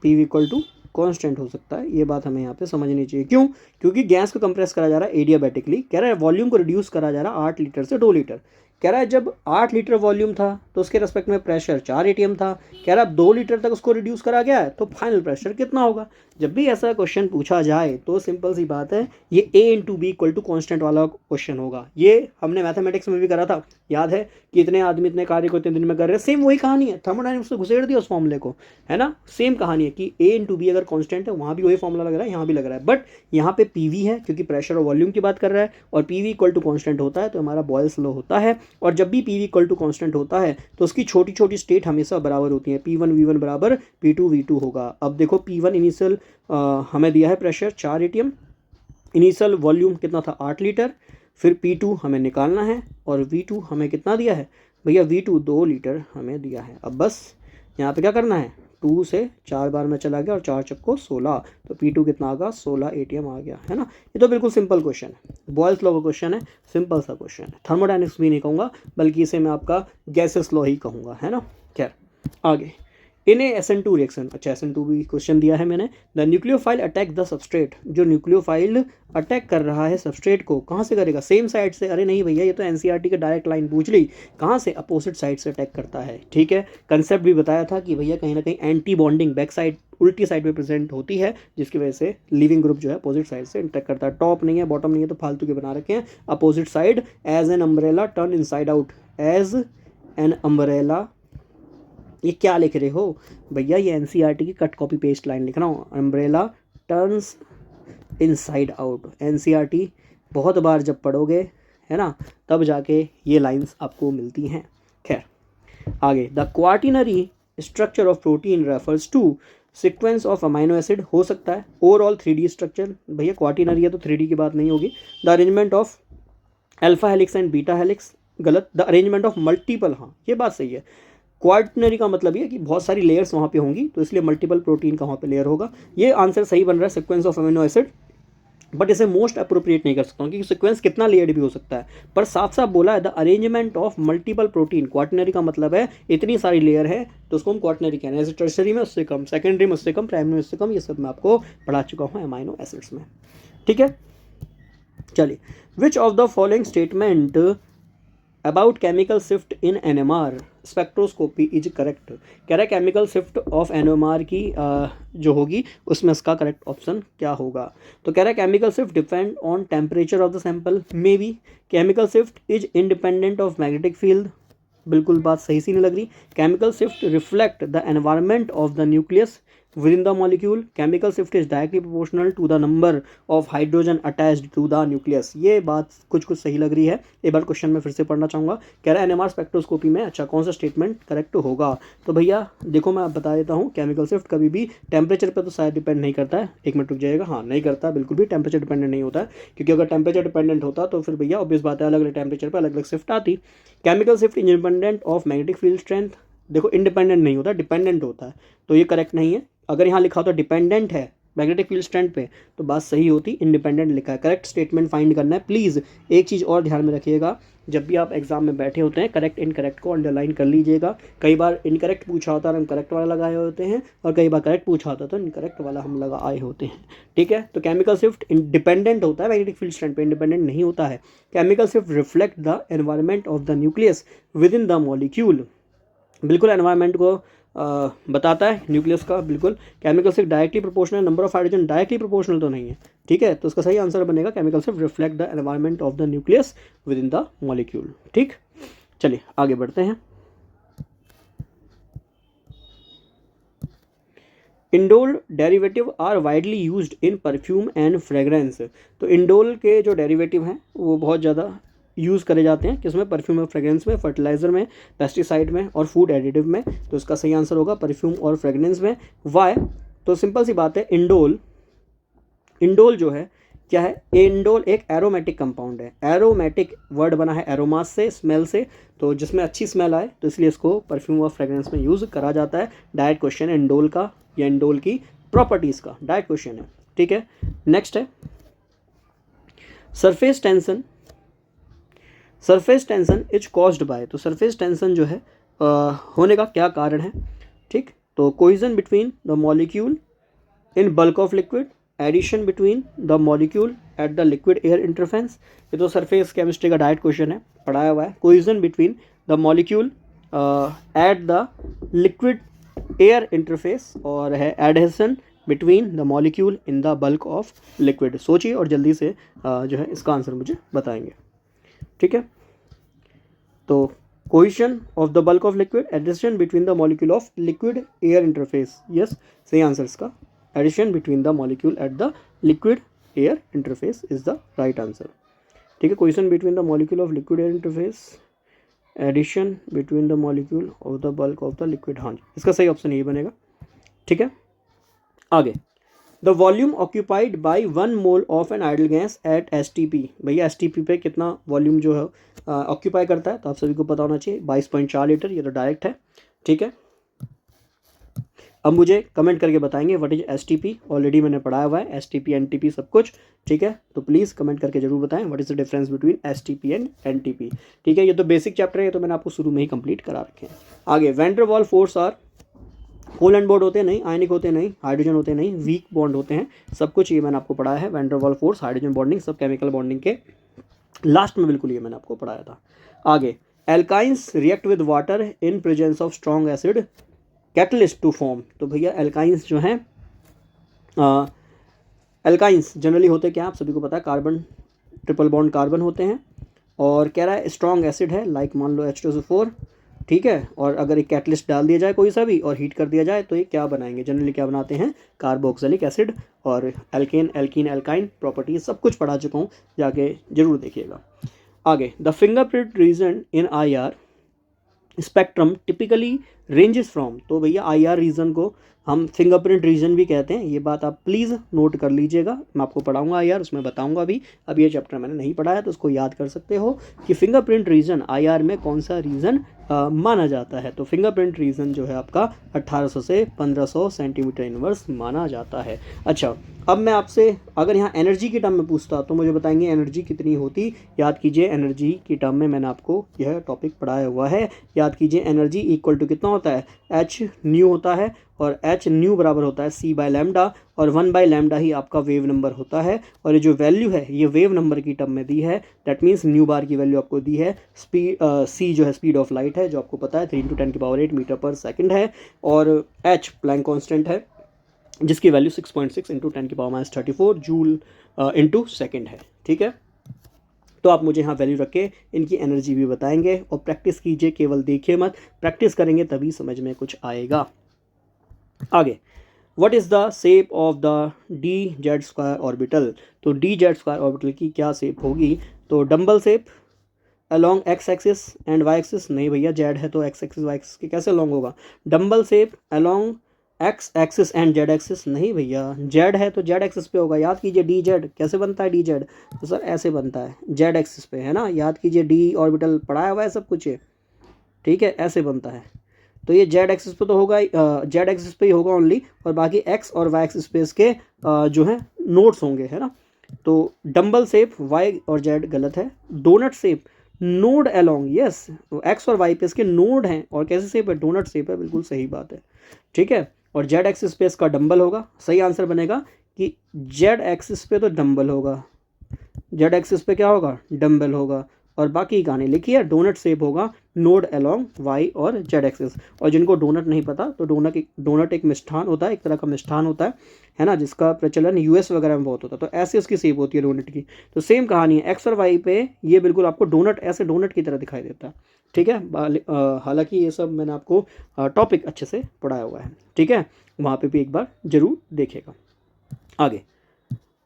पी इक्वल टू कांस्टेंट हो सकता है, ये बात हमें यहाँ पे समझनी चाहिए। क्यों? क्योंकि गैस को कंप्रेस करा जा रहा है एडियाबैटिकली, कह रहा है वॉल्यूम को रिड्यूस करा जा रहा है 8 लीटर से 2 लीटर। कह रहा है जब 8 लीटर वॉल्यूम था तो उसके रेस्पेक्ट में प्रेशर 4 एटीएम था। कह रहा है अब 2 लीटर तक उसको रिड्यूस करा गया है तो फाइनल प्रेशर कितना होगा। जब भी ऐसा क्वेश्चन पूछा जाए तो सिंपल सी बात है, ये A into B equal to constant वाला क्वेश्चन होगा। ये हमने मैथमेटिक्स में भी करा था, याद है कि इतने आदमी इतने कार्य को इतने दिन में कर रहे हैं, सेम वही कहानी है, थर्मोडायनेमिक्स में घुसेड़ दिया उस फॉर्मूले को, है ना। सेम कहानी है कि ए इंटू बी अगर कॉन्स्टेंट है वहाँ भी वही फॉर्मूला लग रहा है, यहाँ भी लग रहा है, बट यहाँ पे पीवी है क्योंकि प्रेशर और वॉल्यूम की बात कर रहा है, और पीवी इक्वल टू कॉन्स्टेंट होता है तो हमारा बॉयल्स लॉ होता है। और जब भी पीवी इक्वल टू कॉन्स्टेंट होता है तो उसकी छोटी छोटी स्टेट हमेशा बराबर होती है, P1 V1 बराबर P2 V2 होगा। अब देखो P1 इनिशियल हमें दिया है प्रेशर 4 एटीएम, इनिशियल वॉल्यूम कितना था 8 लीटर, फिर P2 हमें निकालना है, और V2 हमें कितना दिया है भैया, V2 2 लीटर हमें दिया है। अब बस यहाँ पे क्या करना है, 2 से 4 बार में चला गया और 4 चक्को 16, तो P2 कितना आ गया 16 एटीएम आ गया, है ना। ये तो बिल्कुल सिंपल क्वेश्चन है, बॉयल्स लॉ का क्वेश्चन है, सिंपल सा क्वेश्चन है, थर्मोडायनेमिक्स भी नहीं कहूँगा बल्कि इसे मैं आपका गैसेस लॉ ही कहूँगा, है ना। खैर आगे, इन ए SN2 रिएक्शन, अच्छा SN2 भी क्वेश्चन दिया है मैंने। The nucleophile attack the substrate, जो न्यूक्लियोफाइल अटैक कर रहा है सबस्ट्रेट को, कहाँ से करेगा, सेम साइड से। अरे नहीं भैया, ये तो NCERT के डायरेक्ट लाइन पूछ ली, कहाँ से, अपोजिट साइड से अटैक करता है, ठीक है। कंसेप्ट भी बताया था कि भैया कहीं ना कहीं एंटी बॉन्डिंग बैक साइड उल्टी साइड पे प्रेजेंट होती है, जिसकी वजह से लिविंग ग्रुप जो है अपोजिट साइड से अटैक करता है। टॉप नहीं है बॉटम नहीं है तो फालतू के बना रखे हैं, opposite side as an umbrella turn inside out, as an umbrella. ये क्या लिख रहे हो भैया, ये NCERT की कट कॉपी पेस्ट लाइन लिख रहा हूँ, umbrella turns inside out. NCERT बहुत बार जब पढ़ोगे, है ना, तब जाके ये लाइंस आपको मिलती हैं। खैर आगे, the quaternary structure of protein refers to sequence of amino acid, हो सकता है ओवरऑल 3D स्ट्रक्चर, भैया क्वार्टिनरी है तो 3D की बात नहीं होगी। The arrangement of alpha helix and beta helix, गलत, द अरेंजमेंट ऑफ मल्टीपल, हाँ ये बात सही है। क्वार्टिनरी का मतलब ये कि बहुत सारी लेयर्स वहाँ पे होंगी तो इसलिए मल्टीपल प्रोटीन का वहाँ पे लेयर होगा, ये आंसर सही बन रहा है, sequence of amino acid. But इसे मोस्ट अप्रोप्रिएट नहीं कर सकता हूँ क्योंकि सीक्वेंस कितना लेयर्ड भी हो सकता है, पर साफ साफ बोला है the arrangement of multiple protein. Quaternary का मतलब है इतनी सारी लेयर है तो उसको हम क्वार्टिनरी कहते हैं। जैसे टर्शरी में उससे कम, सेकेंडरी में उससे कम, प्राइमरी में उससे कम, ये सब मैं आपको पढ़ा चुका हूँ अमाइनो एसिड्स में, ठीक है। चलिए, विच of the following statement about chemical shift in NMR spectroscopy is correct. कह रहा है केमिकल शिफ्ट ऑफ NMR की जो होगी उसमें इसका करेक्ट ऑप्शन क्या होगा। तो कह रहा है chemical shift depend on temperature of the sample, may be chemical shift is independent of magnetic field, बिल्कुल बात सही सी नहीं लग रही। Chemical shift reflect the environment of the nucleus within the molecule, chemical shift is directly proportional to the number of hydrogen attached to the nucleus। ये बात कुछ कुछ सही लग रही है, एक बार क्वेश्चन में फिर से पढ़ना चाहूँगा। कह रहा है NMR स्पेक्ट्रोस्कोपी में अच्छा कौन सा स्टेटमेंट करेक्ट होगा। तो भैया देखो मैं बता देता हूँ, केमिकल शिफ्ट कभी भी टेम्परेचर पर तो शायद डिपेंड नहीं करता है, एक मिनट रुक जाएगा, हाँ नहीं करता, बिल्कुल भी टेम्परेचर डिपेंडेंट नहीं होता है, क्योंकि अगर टेम्परेचर डिपेंडेंट होता तो फिर भैया ऑब्वियस बात है अलग अलग टेम्परेचर पर अलग अलग शिफ्ट आती। Chemical shift independent of magnetic field strength, देखो इंडिपेंडेंट नहीं होता, डिपेंडेंट होता है, तो ये करेक्ट नहीं है। अगर यहाँ लिखा होता डिपेंडेंट है मैग्नेटिक फील्ड स्ट्रेंथ पे तो बात सही होती, इंडिपेंडेंट लिखा है। करेक्ट स्टेटमेंट फाइंड करना है। प्लीज़ एक चीज़ और ध्यान में रखिएगा, जब भी आप एग्जाम में बैठे होते हैं करेक्ट इनकरेक्ट को अंडरलाइन कर लीजिएगा। कई बार इनकरेक्ट पूछा होता है हम करेक्ट वाला लगाए होते हैं, और कई बार करेक्ट पूछा होता है तो इनकरेक्ट वाला हम लगा आए होते हैं, ठीक है। तो केमिकल शिफ्ट डिपेंडेंट होता है मैग्नेटिक फील्ड स्ट्रेंथ पे, इंडिपेंडेंट नहीं होता है। Chemical shift reflect the environment of the nucleus within the molecule, बिल्कुल एनवायरमेंट को बताता है न्यूक्लियस का, बिल्कुल। Chemical shift directly proportional, number of hydrogen directly proportional तो नहीं है, ठीक है। तो उसका सही आंसर बनेगा chemical shift reflect the environment of the nucleus within the molecule, ठीक। चलिए आगे बढ़ते हैं। Indole derivative are widely used in perfume and fragrance. तो इंडोल के जो डेरिवेटिव हैं वो बहुत ज़्यादा यूज़ करे जाते हैं, किसमें, परफ्यूम और फ्रेगरेंस में, फर्टिलाइज़र में, पेस्टिसाइड में और फूड एडिटिव में। तो इसका सही आंसर होगा परफ्यूम और फ्रेगरेंस में। वाई, तो सिंपल सी बात है, इंडोल जो है क्या है, इंडोल एक एरोमेटिक कंपाउंड है। एरोमेटिक वर्ड बना है एरोमास से, स्मेल से, तो जिसमें अच्छी स्मेल आए तो इसलिए इसको परफ्यूम और फ्रेगरेंस में यूज़ करा जाता है। डायरेक्ट क्वेश्चन है इंडोल का या इंडोल की प्रॉपर्टीज़ का, डायरेक्ट क्वेश्चन है, ठीक है। नेक्स्ट है surface tension. Surface tension is caused by, तो सरफेस टेंशन जो है होने का क्या कारण है, ठीक। तो cohesion between the molecule in bulk of liquid, adhesion between the molecule at the liquid air interference, ये तो सरफेस केमिस्ट्री का डायरेक्ट क्वेश्चन है, पढ़ाया हुआ है। Cohesion between the molecule at the liquid air interface, और है adhesion between the molecule in the bulk of liquid. सोचिए और जल्दी से जो है इसका आंसर मुझे बताएंगे, ठीक है। तो cohesion of the bulk of liquid, adhesion between the molecule of liquid air interface, yes सही आंसर इसका adhesion between the molecule at the liquid air interface is the right answer, ठीक है। Cohesion between the molecule of liquid air interface, adhesion between the molecule of the bulk of the liquid, हाँ इसका सही option यही बनेगा, ठीक है। आगे, the volume occupied by 1 mole of an ideal gas at STP, भैया STP पे कितना वॉल्यूम जो है ऑक्यूपाई करता है, तो आप सभी को पता होना चाहिए 22.4 लीटर, ये तो डायरेक्ट है, ठीक है। अब मुझे कमेंट करके बताएंगे व्हाट इज STP, ऑलरेडी मैंने पढ़ाया हुआ है STP NTP सब कुछ, ठीक है। तो प्लीज़ कमेंट करके जरूर बताएं what is the difference between STP and NTP, ठीक है। ये तो बेसिक चैप्टर है, ये तो मैंने आपको शुरू में ही कंप्लीट करा रखे हैं। आगे, van der Waals force are, covalent bond होते हैं नहीं, आयनिक होते नहीं, हाइड्रोजन होते नहीं, वीक बॉन्ड होते हैं, सब कुछ ये मैंने आपको पढ़ाया है। Van der Waals force, hydrogen bonding, सब केमिकल बॉन्डिंग के लास्ट में बिल्कुल ये मैंने आपको पढ़ाया था। आगे, alkynes react with water in presence of strong acid catalyst to form, तो भैया एल्काइंस जो हैं, एल्काइंस जनरली होते क्या, आप सभी को पता है, कार्बन ट्रिपल बॉन्ड कार्बन होते हैं, और कह रहा है स्ट्रॉन्ग एसिड है, लाइक मान लो H2SO4, ठीक है। और अगर एक कैटलिस्ट डाल दिया जाए कोई सा भी और हीट कर दिया जाए तो ये क्या बनाएंगे, जनरली क्या बनाते हैं, कार्बोक्सिलिक एसिड। और एल्केन, एल्कीन, एल्काइन प्रॉपर्टीज सब कुछ पढ़ा चुका हूँ, जाके जरूर देखिएगा। आगे, the fingerprint region in IR spectrum typically ranges from, तो भैया IR रीजन को हम फिंगरप्रिंट रीजन भी कहते हैं, ये बात आप प्लीज़ नोट कर लीजिएगा। मैं आपको पढ़ाऊंगा IR, उसमें बताऊंगा भी, अब ये चैप्टर मैंने नहीं पढ़ाया तो उसको याद कर सकते हो कि फिंगरप्रिंट रीजन IR में कौन सा रीजन माना जाता है। तो फिंगरप्रिंट रीजन जो है आपका 1800 से 1500 सेंटीमीटर इनवर्स माना जाता है। अच्छा, अब मैं आपसे अगर यहाँ एनर्जी की टर्म में पूछता तो मुझे बताएंगे एनर्जी कितनी होती। याद कीजिए, एनर्जी की टर्म में मैंने आपको यह टॉपिक पढ़ाया हुआ है। याद कीजिए, एनर्जी इक्वल टू कितना होता है, H न्यू होता है, और H न्यू बराबर होता है C बाय लैम्डा, और 1 बाय लैम्डा ही आपका वेव नंबर होता है। और ये जो वैल्यू है ये वेव नंबर की टर्म में दी है, दैट मीन्स न्यू बार की वैल्यू आपको दी है। C जो है स्पीड ऑफ लाइट है, जो आपको पता है 3 × 10⁸ मीटर पर सेकंड है, और H प्लैंक कांस्टेंट है जिसकी वैल्यू 6.6 × 10⁻34 जूल इंटू सेकेंड है, ठीक है। तो आप मुझे यहाँ वैल्यू रख के इनकी एनर्जी भी बताएंगे, और प्रैक्टिस कीजिए, केवल देखिए मत, प्रैक्टिस करेंगे तभी समझ में कुछ आएगा। आगे, what is the shape of the DZ² orbital, तो DZ² ऑर्बिटल की क्या शेप होगी, तो dumbbell shape along X axis and Y axis, नहीं भैया Z है तो X एक्सिस Y एक्सिस के कैसे अलॉन्ग होगा, dumbbell shape along X axis and Z axis, नहीं भैया Z है तो Z एक्सिस पे होगा। याद कीजिए DZ कैसे बनता है, DZ तो सर ऐसे बनता है, Z एक्सिस पे है ना। याद कीजिए, D ऑर्बिटल पढ़ाया हुआ है सब कुछ, ठीक है, ऐसे बनता है। तो ये Z एक्सिस पे तो होगा, Z एक्सिस पे ही होगा ओनली, और बाकी X और Y एक्सिस पे इसके जो है नोड्स होंगे, है ना। तो डम्बल शेप Y और Z गलत है, donut shape node along, yes X और Y पे इसके नोड हैं, और कैसे शेप है, डोनट शेप है, बिल्कुल सही बात है, ठीक है। और Z एक्सिस पे इसका डम्बल होगा, सही आंसर बनेगा कि Z एक्सिस पे तो डम्बल होगा, Z एक्सिस पे क्या होगा, डम्बल होगा, और बाकी कहानी लिखी है, डोनट शेप होगा नोड अलोंग Y और Z एक्सिस। और जिनको डोनट नहीं पता, तो डोनट एक मिष्ठान होता है, एक तरह का मिष्ठान होता है ना, जिसका प्रचलन US वगैरह में बहुत होता है, तो ऐसे उसकी शेप होती है डोनट की। तो सेम कहानी है, X और Y पे ये बिल्कुल आपको डोनट, ऐसे डोनट की तरह दिखाई देता है, ठीक है। हालांकि ये सब मैंने आपको टॉपिक अच्छे से पढ़ाया हुआ है, ठीक है, वहाँ पे भी एक बार जरूर देखिएगा। आगे,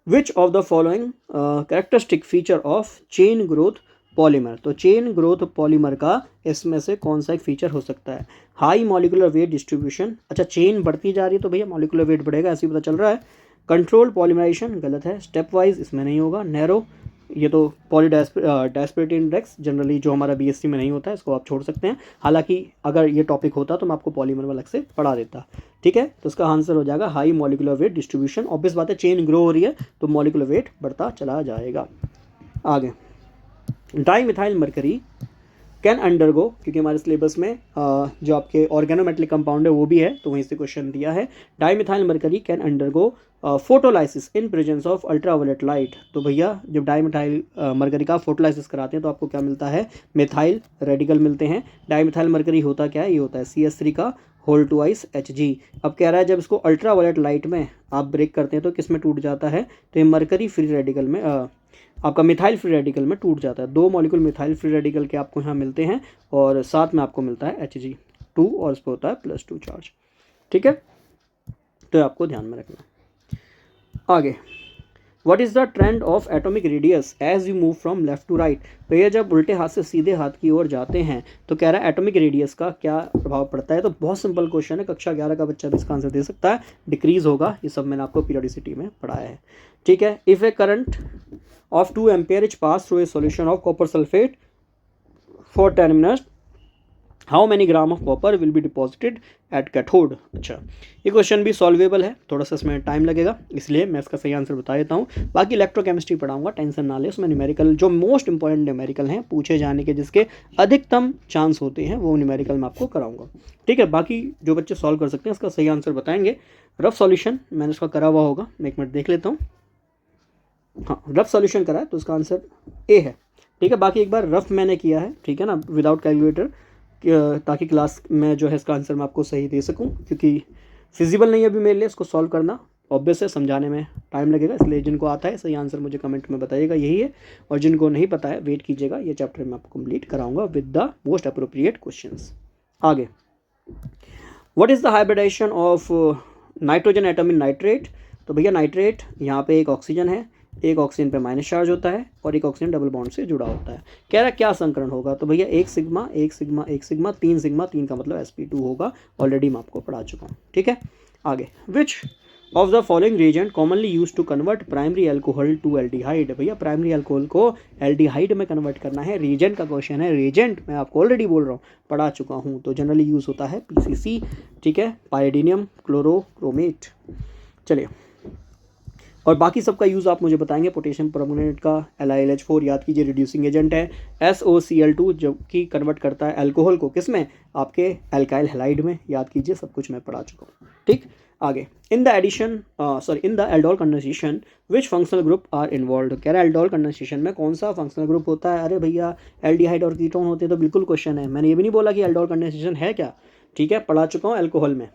which of the following characteristic feature of chain growth polymer, तो चेन ग्रोथ पॉलीमर का इसमें से कौन सा एक फीचर हो सकता है, हाई मॉलिकुलर वेट डिस्ट्रीब्यूशन, अच्छा चेन बढ़ती जा रही है तो भैया मॉलिकुलर वेट बढ़ेगा, ऐसे ही पता चल रहा है। कंट्रोल पॉलीमराइजेशन गलत है, स्टेप वाइज इसमें नहीं होगा। नैरो, ये तो पॉलीडायस्पेरिटी इंडेक्स जनरली जो हमारा BSc में नहीं होता है, इसको आप छोड़ सकते हैं। हालांकि अगर ये टॉपिक होता तो मैं आपको पॉलीमर में अलग से पढ़ा देता, ठीक है। तो इसका आंसर हो जाएगा high molecular weight distribution. Obvious बात है, चेन ग्रो हो रही है तो मॉलिकुलर वेट बढ़ता चला जाएगा। आगे, di methyl mercury can undergo, क्योंकि हमारे सिलेबस में जो आपके ऑर्गेनोमेटेलिक कंपाउंड है वो भी है, तो वहीं से क्वेश्चन दिया है। Dimethyl mercury can undergo photolysis in presence of ultraviolet light. तो भैया जब डाईमिथाइल मरकरी का फोटोलाइसिस कराते हैं तो आपको क्या मिलता है, मिथाइल रेडिकल मिलते हैं। डाईमिथाइल मरकरी होता क्या है, ये होता है CH3 का होल ट्वाइस Hg। अब कह रहा है जब इसको अल्ट्रावायलेट लाइट में आप ब्रेक करते हैं तो किस में टूट जाता है, तो ये मरकरी फ्री रेडिकल में आपका मिथाइल फ्री रेडिकल में टूट जाता है। 2 मॉलिक्यूल मिथाइल फ्री रेडिकल के आपको यहाँ मिलते हैं और साथ में आपको मिलता है Hg2 और इस पर होता है +2 चार्ज। ठीक है, तो आपको ध्यान में रखना। आगे, what is the trend of atomic radius as you move from left to right. भैया जब उल्टे हाथ से सीधे हाथ की ओर जाते हैं तो कह रहा है एटॉमिक रेडियस का क्या प्रभाव पड़ता है। तो बहुत सिंपल क्वेश्चन है, कक्षा 11 का बच्चा भी इसका आंसर दे सकता है। डिक्रीज होगा, ये सब मैंने आपको पीरियोडिसिटी में पढ़ाया है। ठीक है, if A current of 2 ampere is passed through a solution of copper sulfate for 10 minutes, how many gram of copper will be deposited at cathode। अच्छा, ये क्वेश्चन भी सॉल्वेबल है, थोड़ा सा इसमें टाइम लगेगा, इसलिए मैं इसका सही आंसर बता देता हूँ। बाकी इलेक्ट्रोकेमिस्ट्री पढ़ाऊंगा, टेंशन ना ले, उसमें न्यूमेरिकल जो मोस्ट इंपॉर्टेंट न्यूमेरिकल हैं पूछे जाने के, जिसके अधिकतम चांस होते हैं, वो न्यूमेरिकल मैं आपको कराऊंगा। ठीक है, बाकी जो बच्चे सॉल्व कर सकते हैं इसका सही आंसर बताएंगे। रफ सॉल्यूशन मैंने इसका करा हुआ होगा, मैं एक मिनट देख लेता हूँ। हाँ, रफ सॉल्यूशन करा है तो इसका आंसर ए है। ठीक है, बाकी एक बार रफ मैंने किया है, ठीक है ना, विदाउट कैलकुलेटर, ताकि क्लास में जो है इसका आंसर मैं आपको सही दे सकूं, क्योंकि फिजिबल नहीं है अभी मेरे लिए इसको सॉल्व करना, ऑब्वियस है, समझाने में टाइम लगेगा। इसलिए जिनको आता है सही आंसर मुझे कमेंट में बताइएगा, यही है, और जिनको नहीं पता है वेट कीजिएगा, ये चैप्टर मैं आपको कंप्लीट कराऊंगा with the most appropriate questions. आगे, what is the hybridization of nitrogen atom in nitrate. तो भैया नाइट्रेट, यहाँ पे एक ऑक्सीजन है, एक ऑक्सीजन पे माइनस चार्ज होता है और एक ऑक्सीजन डबल बॉन्ड से जुड़ा होता है। कह रहा है क्या संकरण होगा, तो भैया 1 सिग्मा 1 सिग्मा 1 सिग्मा 3 सिग्मा, 3 का मतलब sp2 होगा, ऑलरेडी मैं आपको पढ़ा चुका हूँ। ठीक है, आगे, which of the following reagent commonly use to convert primary alcohol to aldehyde. भैया प्राइमरी अल्कोहल को एल्डिहाइड में कन्वर्ट करना है, रिएजेंट का क्वेश्चन है। रिएजेंट मैं आपको ऑलरेडी बोल रहा हूँ, पढ़ा चुका हूँ, तो जनरली यूज होता है PCC। ठीक है, पायरीडियम क्लोरोक्रोमेट। चलिए, और बाकी सबका यूज़ आप मुझे बताएंगे। पोटेशियम परमंगनेट का LiLH4 याद कीजिए, रिड्यूसिंग एजेंट है। SOCl2 जो कि कन्वर्ट करता है अल्कोहल को किस में, आपके अल्काइल हैलाइड में, याद कीजिए, सब कुछ मैं पढ़ा चुका हूँ। ठीक, आगे, in the aldol condensation which functional group are involve. कह रहा है एल्डोल कंडेंसेशन में कौन सा फंक्शनल ग्रुप होता है। अरे भैया एल्डिहाइड और कीटोन होते हैं, तो बिल्कुल क्वेश्चन है, मैंने ये भी नहीं बोला कि एल्डोल कंडेंसेशन है क्या। ठीक है, पढ़ा चुका हूँ अल्कोहल में,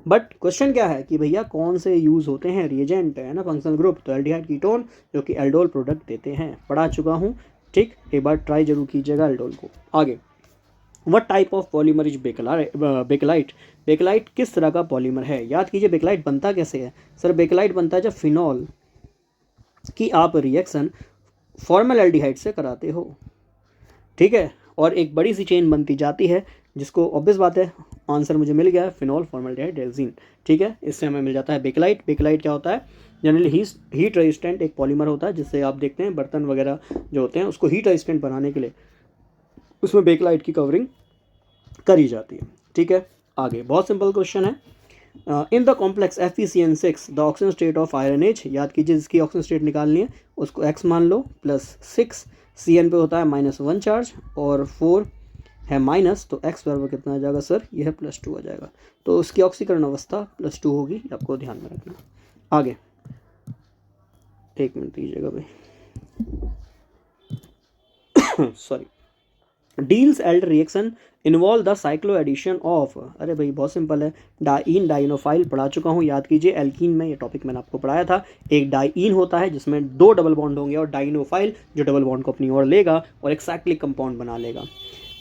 बट क्वेश्चन क्या है कि भैया कौन से यूज़ होते हैं, रिएजेंट है ना, फंक्शनल ग्रुप, तो एल्डिहाइड कीटोन जो कि एल्डोल प्रोडक्ट देते हैं, पढ़ा चुका हूँ। ठीक, एक बार ट्राई जरूर कीजिएगा एल्डोल को। आगे, what type of polymer is bakelite. Bakelite किस तरह का पॉलीमर है, याद कीजिए। बेकलाइट बनता कैसे है, सर बेकलाइट बनता है जब फिनॉल की आप रिएक्शन फॉर्मलडिहाइड से कराते हो। ठीक है, और एक बड़ी सी चेन बनती जाती है, जिसको ऑब्वियस बात है आंसर मुझे मिल गया है, फिनॉल फॉर्मल्डिहाइड रेजिन। ठीक है, इससे हमें मिल जाता है बेकलाइट। बेकलाइट क्या होता है, जनरली हीट रेजिस्टेंट एक पॉलीमर होता है, जिससे आप देखते हैं बर्तन वगैरह जो होते हैं उसको हीट रेजिस्टेंट बनाने के लिए उसमें बेकलाइट की कवरिंग करी जाती है। ठीक है, आगे, बहुत सिंपल क्वेश्चन है। In the complex FeCN6 the oxygen state of iron H, याद कीजिए, जिसकी ऑक्सीजन स्टेट निकालनी है उसको X मान लो, +6 CN पे होता है -1 चार्ज और 4 है माइनस, तो x बराबर कितना आ जाएगा सर, यह है +2 आ जाएगा, तो उसकी ऑक्सीकरण अवस्था +2 होगी, आपको ध्यान में रखना। आगे, एक मिनट दीजिएगा भाई, sorry. Diels Alder reaction involve the cyclo addition of. अरे भाई बहुत सिंपल है, डाइन डाइनोफाइल पढ़ा चुका हूँ, याद कीजिए। एल्कीन में ये टॉपिक मैंने आपको पढ़ाया था। एक डाइन होता है जिसमें 2 डबल बॉन्ड होंगे, और डाइनोफाइल जो डबल बॉन्ड को अपनी ओर लेगा और एक साइक्लिक कंपाउंड बना लेगा।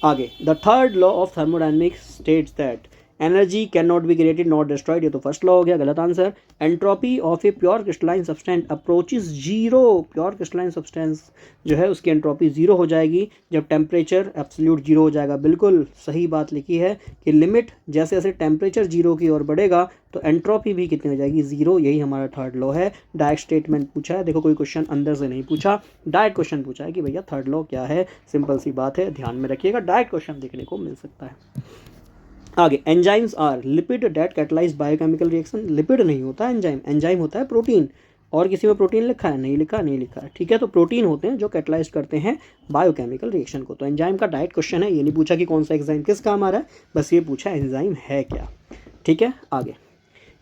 आगे, the third law of thermodynamics states that energy can not be created not destroyed, ये तो फर्स्ट लॉ हो गया, गलत answer. Entropy of a pure crystalline substance approaches zero. Pure crystalline substance जो है उसकी एंट्रोपी जीरो हो जाएगी जब टेम्परेचर एब्सोल्यूट जीरो हो जाएगा। बिल्कुल सही बात लिखी है कि लिमिट जैसे जैसे टेम्परेचर जीरो की ओर बढ़ेगा तो एंट्रोपी भी कितनी हो जाएगी, जीरो। यही हमारा थर्ड लॉ है। डायरेक्ट स्टेटमेंट पूछा है, देखो कोई क्वेश्चन अंदर से नहीं पूछा, डायरेक्ट क्वेश्चन पूछा है कि भैया थर्ड लॉ क्या है। सिंपल सी बात है, ध्यान में रखिएगा, डायरेक्ट क्वेश्चन देखने को मिल सकता है। आगे, enzymes are lipid that catalyse biochemical reaction. Lipid नहीं होता है एंजाइम, एंजाइम होता है प्रोटीन। और किसी में प्रोटीन लिखा है? नहीं लिखा, नहीं लिखा है। ठीक है, तो प्रोटीन होते हैं जो कैटलाइज करते हैं बायोकेमिकल रिएक्शन को। तो एंजाइम का डायरेक्ट क्वेश्चन है, ये नहीं पूछा कि कौन सा एंजाइम किस काम आ रहा है, बस ये पूछा एंजाइम है क्या। ठीक है, आगे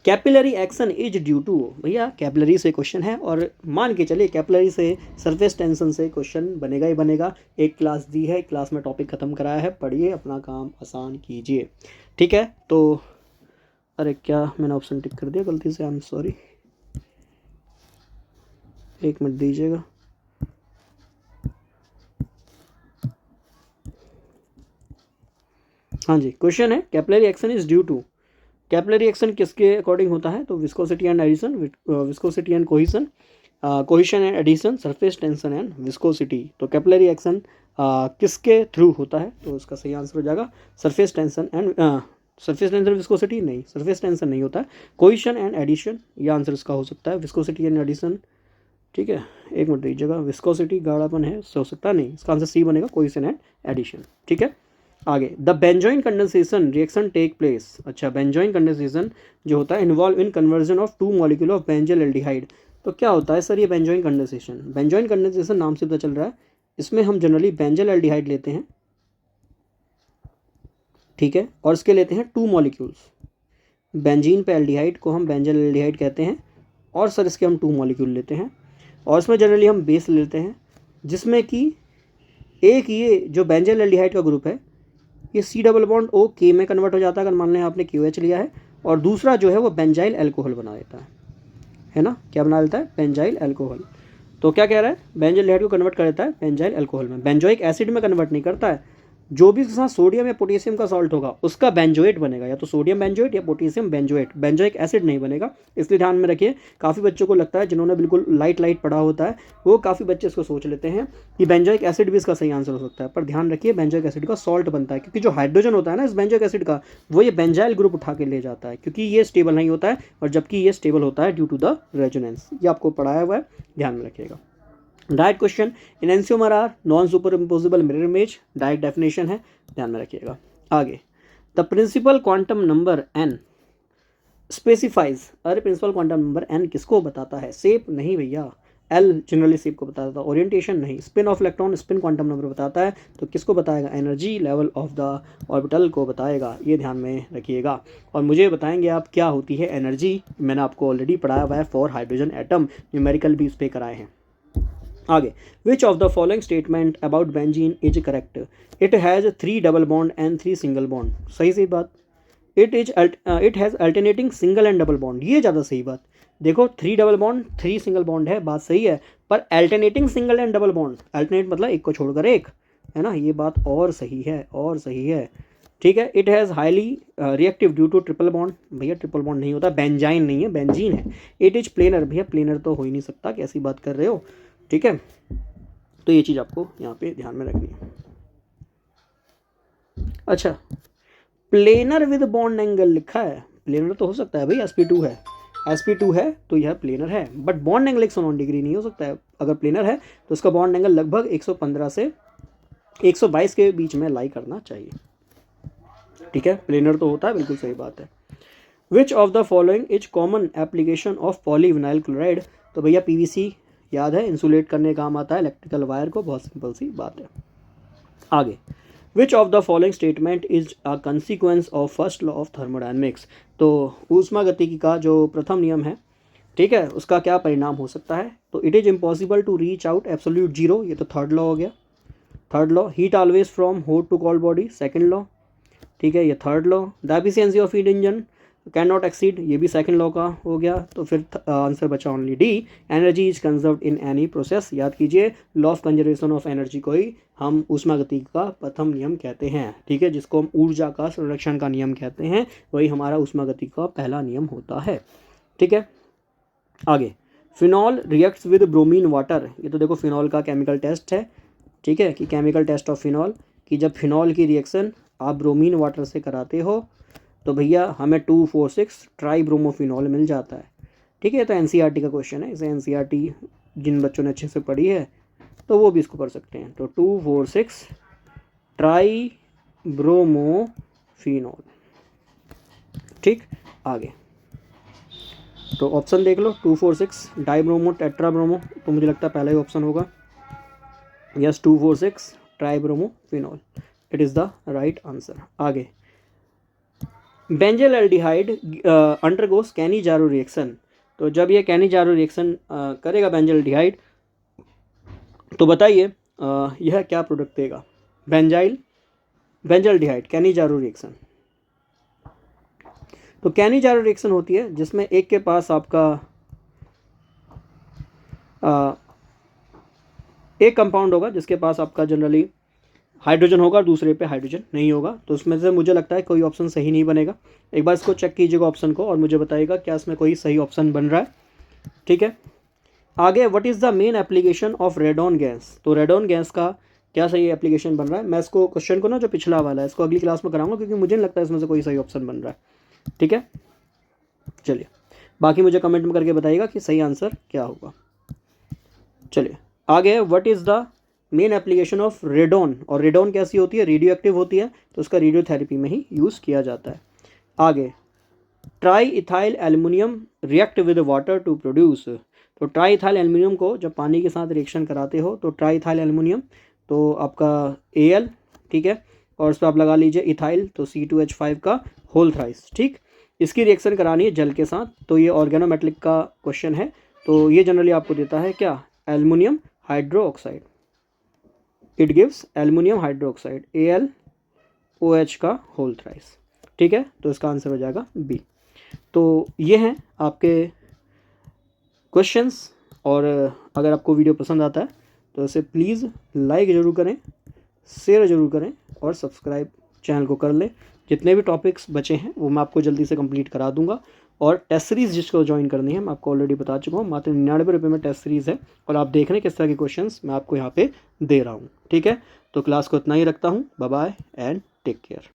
capillary action is due to, भैया कैपिलरी से क्वेश्चन है और मान के चलिए कैपिलरी से सरफेस टेंशन से क्वेश्चन बनेगा ही बनेगा। एक क्लास दी है, एक क्लास में टॉपिक खत्म कराया है, पढ़िए, अपना काम आसान कीजिए। ठीक है, तो अरे क्या मैंने ऑप्शन टिक कर दिया गलती से, आई एम सॉरी, एक मिनट दीजिएगा। हाँ जी, क्वेश्चन है capillary action is due to, capillary action किसके अकॉर्डिंग होता है? तो viscosity and adhesion, viscosity and cohesion, cohesion and adhesion, surface tension and viscosity. तो कैपिलरी एक्शन किसके थ्रू होता है? तो उसका सही आंसर हो जाएगा surface tension and surface tension viscosity नहीं, सरफेस टेंशन नहीं होता है, कोहिशन एंड एडिशन, ये आंसर इसका हो सकता है, विस्कोसिटी एंड एडिशन। ठीक है, एक मिनट दीजिएगा, विस्कोसिटी गाढ़ापन है, हो सकता नहीं, इसका आंसर सी बनेगा, कोहिशन एंड एडिशन। ठीक है, आगे the benzoin condensation reaction take place. अच्छा, बेंजोइन कंडेंसेशन जो होता है involve in conversion of 2 molecule of benzaldehyde. तो क्या होता है सर ये बेंजोइन कंडेंसेशन? बेंजोइन कंडेंसेशन नाम से पता चल रहा है, इसमें हम जनरली बेंजल एल्डिहाइड लेते हैं, ठीक है, और इसके लेते हैं 2 मॉलिक्यूल्स, बेंजीन पे एल्डिहाइड को हम बेंजल एल्डिहाइड कहते हैं, और सर इसके हम 2 मॉलिक्यूल लेते हैं, और इसमें जनरली हम बेस लेते हैं, जिसमें कि एक ये जो बेंजल एल्डिहाइड का ग्रुप है ये C double bond O K में कन्वर्ट हो जाता है, अगर मान लें आपने QH लिया है, और दूसरा जो है वो बेंजाइल अल्कोहल बना देता है ना, क्या बना देता है? Benzyl alcohol. तो क्या कह रहा है? बेंजल एल्डिहाइड को कन्वर्ट कर देता है बेंजाइल अल्कोहल में, बेंजोइक एसिड में कन्वर्ट नहीं करता है। जो भी उसके साथ सोडियम या पोटेशियम का सॉल्ट होगा उसका बेंजोएट बनेगा, या तो सोडियम बेंजोएट या पोटेशियम बेंजोएट, बेंजोइक एसिड नहीं बनेगा, इसलिए ध्यान में रखिए। काफ़ी बच्चों को लगता है, जिन्होंने बिल्कुल लाइट पढ़ा होता है, वो काफ़ी बच्चे इसको सोच लेते हैं कि बेंजोइक एसिड भी इसका सही आंसर हो सकता है, पर ध्यान रखिए बेंजोइक एसिड का सॉल्ट बनता है, क्योंकि जो हाइड्रोजन होता है ना इस बेंजोइक एसिड का, वो ये बेंजाइल ग्रुप उठा के ले जाता है, क्योंकि ये स्टेबल नहीं होता है, और जबकि ये स्टेबल होता है ड्यू टू द रेजोनेंस। ये आपको पढ़ाया हुआ है, ध्यान में रखिएगा। Direct question, enantiomer are non superimposable mirror image, direct definition है, ध्यान में रखिएगा। आगे the principal quantum number n specifies, अरे प्रिंसिपल क्वांटम नंबर n किसको बताता है? शेप नहीं भैया, L जनरली शेप को बताता है, ओरिएंटेशन नहीं, spin off electron spin quantum number बताता है, तो किसको बताएगा? Energy level of the orbital को बताएगा, ये ध्यान में रखिएगा। और मुझे बताएंगे आप क्या होती है एनर्जी, मैंने आपको ऑलरेडी पढ़ाया हुआ है फॉर हाइड्रोजन एटम, न्यूमेरिकल भी इस पे कराए हैं। आगे which of the following statement about benzene is correct? It has 3 double bond and 3 single bond, सही बात। It has alternating single and double bond, ये ज़्यादा सही बात। देखो 3 डबल बॉन्ड 3 सिंगल बॉन्ड है, बात सही है, पर alternating single and double bond, alternate मतलब एक को छोड़कर एक, है ना, ये बात और सही है, और सही है। ठीक है, it has highly reactive due to triple bond, भैया ट्रिपल बॉन्ड नहीं होता, बेंजाइन नहीं है, बेंजीन है। इट इज प्लेनर, भैया प्लेनर तो हो ही नहीं सकता, कैसी बात कर रहे हो? ठीक है, तो ये चीज़ आपको यहाँ पे ध्यान में रखनी है। अच्छा, प्लेनर विद बॉन्ड एंगल लिखा है, प्लेनर तो हो सकता है भाई, sp2 है, sp2 है तो यह प्लेनर है, बट बॉन्ड एंगल 109 डिग्री नहीं हो सकता है। अगर प्लेनर है तो उसका बॉन्ड एंगल लगभग 115 से 122 के बीच में लाई करना चाहिए। ठीक है, प्लेनर तो होता है, बिल्कुल सही बात है। Which of the following is common application of polyvinyl chloride? तो भैया PVC याद है, इंसुलेट करने काम आता है इलेक्ट्रिकल वायर को, बहुत सिंपल सी बात है। आगे which of the following statement is a consequence of first law of thermodynamics? तो ऊष्मागतिकी का जो प्रथम नियम है, ठीक है, उसका क्या परिणाम हो सकता है? तो it is impossible to reach out absolute zero, ये तो थर्ड लॉ हो गया। Third law, heat always from hot to cold body, second law, ठीक है, ये third law. The efficiency of heat engine can not exceed, ये भी second law का हो गया। तो फिर आंसर बचा only D, energy is conserved in any process. याद कीजिए, law of conservation of energy को ही हम ऊष्मागतिकी का प्रथम नियम कहते हैं, ठीक है, जिसको हम ऊर्जा का संरक्षण का नियम कहते हैं, वही हमारा ऊष्मागतिकी का पहला नियम होता है। ठीक है, आगे phenol reacts with bromine water, ये तो देखो फिनॉल का केमिकल टेस्ट है, ठीक है, कि केमिकल टेस्ट ऑफ फिनॉल, कि जब फिनॉल की रिएक्शन आप ब्रोमीन वाटर से कराते हो तो भैया हमें 2,4,6 ट्राई ब्रोमोफिनॉल मिल जाता है। ठीक है, तो NCERT का क्वेश्चन है, इसे NCERT जिन बच्चों ने अच्छे से पढ़ी है तो वो भी इसको पढ़ सकते हैं। तो 2,4,6 ट्राई ब्रोमोफिनॉल। ठीक, आगे तो ऑप्शन देख लो 246 डाइब्रोमो टेट्राब्रोमो, तो मुझे लगता है पहला ही ऑप्शन होगा। Yes 246 tribromo phenol, it is the right answer. आगे benzaldehyde undergoes Cannizzaro reaction, तो जब ये कैनिजारो रिएक्शन करेगा बेंजल एल्डिहाइड, तो बताइए यह क्या प्रोडक्ट देगा। बेंजल एल्डिहाइड कैनिजारो रिएक्शन, तो कैनिजारो रिएक्शन होती है जिसमें एक के पास आपका एक कंपाउंड होगा जिसके पास आपका जनरली हाइड्रोजन होगा, दूसरे पे हाइड्रोजन नहीं होगा। तो उसमें से मुझे लगता है कोई ऑप्शन सही नहीं बनेगा। एक बार इसको चेक कीजिएगा ऑप्शन को और मुझे बताइएगा क्या इसमें कोई सही ऑप्शन बन रहा है। ठीक है, आगे what is the main application of radon gas, तो रेडॉन गैस का क्या सही एप्लीकेशन बन रहा है। मैं इसको क्वेश्चन को ना जो पिछला वाला है इसको अगली क्लास में कराऊंगा, क्योंकि मुझे नहीं लगता इसमें से कोई सही ऑप्शन बन रहा है। ठीक है, चलिए बाकी मुझे कमेंट में करके बताइएगा कि सही आंसर क्या होगा। चलिए आगे है what is the main application of radon, और रेडॉन कैसी होती है, रेडियो एक्टिव होती है, तो उसका रेडियोथेरेपी में ही यूज़ किया जाता है। आगे triethyl aluminium react with water to produce, तो ट्राई इथाइल एल्युमिनियम को जब पानी के साथ रिएक्शन कराते हो तो ट्राई इथाइल एल्युमिनियम तो आपका Al, ठीक है, और उस पर आप लगा लीजिए इथाइल, तो C2H5 का होल थ्राइस। ठीक, इसकी रिएक्शन करानी है जल के साथ, तो ये ऑर्गेनोमेटलिक का क्वेश्चन है। तो ये जनरली आपको देता है क्या, aluminium hydroxide, it gives aluminium hydroxide AlOH का होल थ्राइस। ठीक है, तो इसका आंसर हो जाएगा बी। तो ये हैं आपके क्वेश्चंस, और अगर आपको वीडियो पसंद आता है तो इसे प्लीज़ लाइक ज़रूर करें, शेयर ज़रूर करें और सब्सक्राइब चैनल को कर लें। जितने भी टॉपिक्स बचे हैं वो मैं आपको जल्दी से कंप्लीट करा दूंगा। और टेस्ट सीरीज़ जिसको ज्वाइन करनी है मैं आपको ऑलरेडी बता चुका हूँ, मात्र 99 रुपये में टेस्ट सीरीज़ है, और आप देख रहे हैं किस तरह के क्वेश्चंस मैं आपको यहाँ पे दे रहा हूँ। ठीक है, तो क्लास को इतना ही रखता हूँ। Bye bye and take care.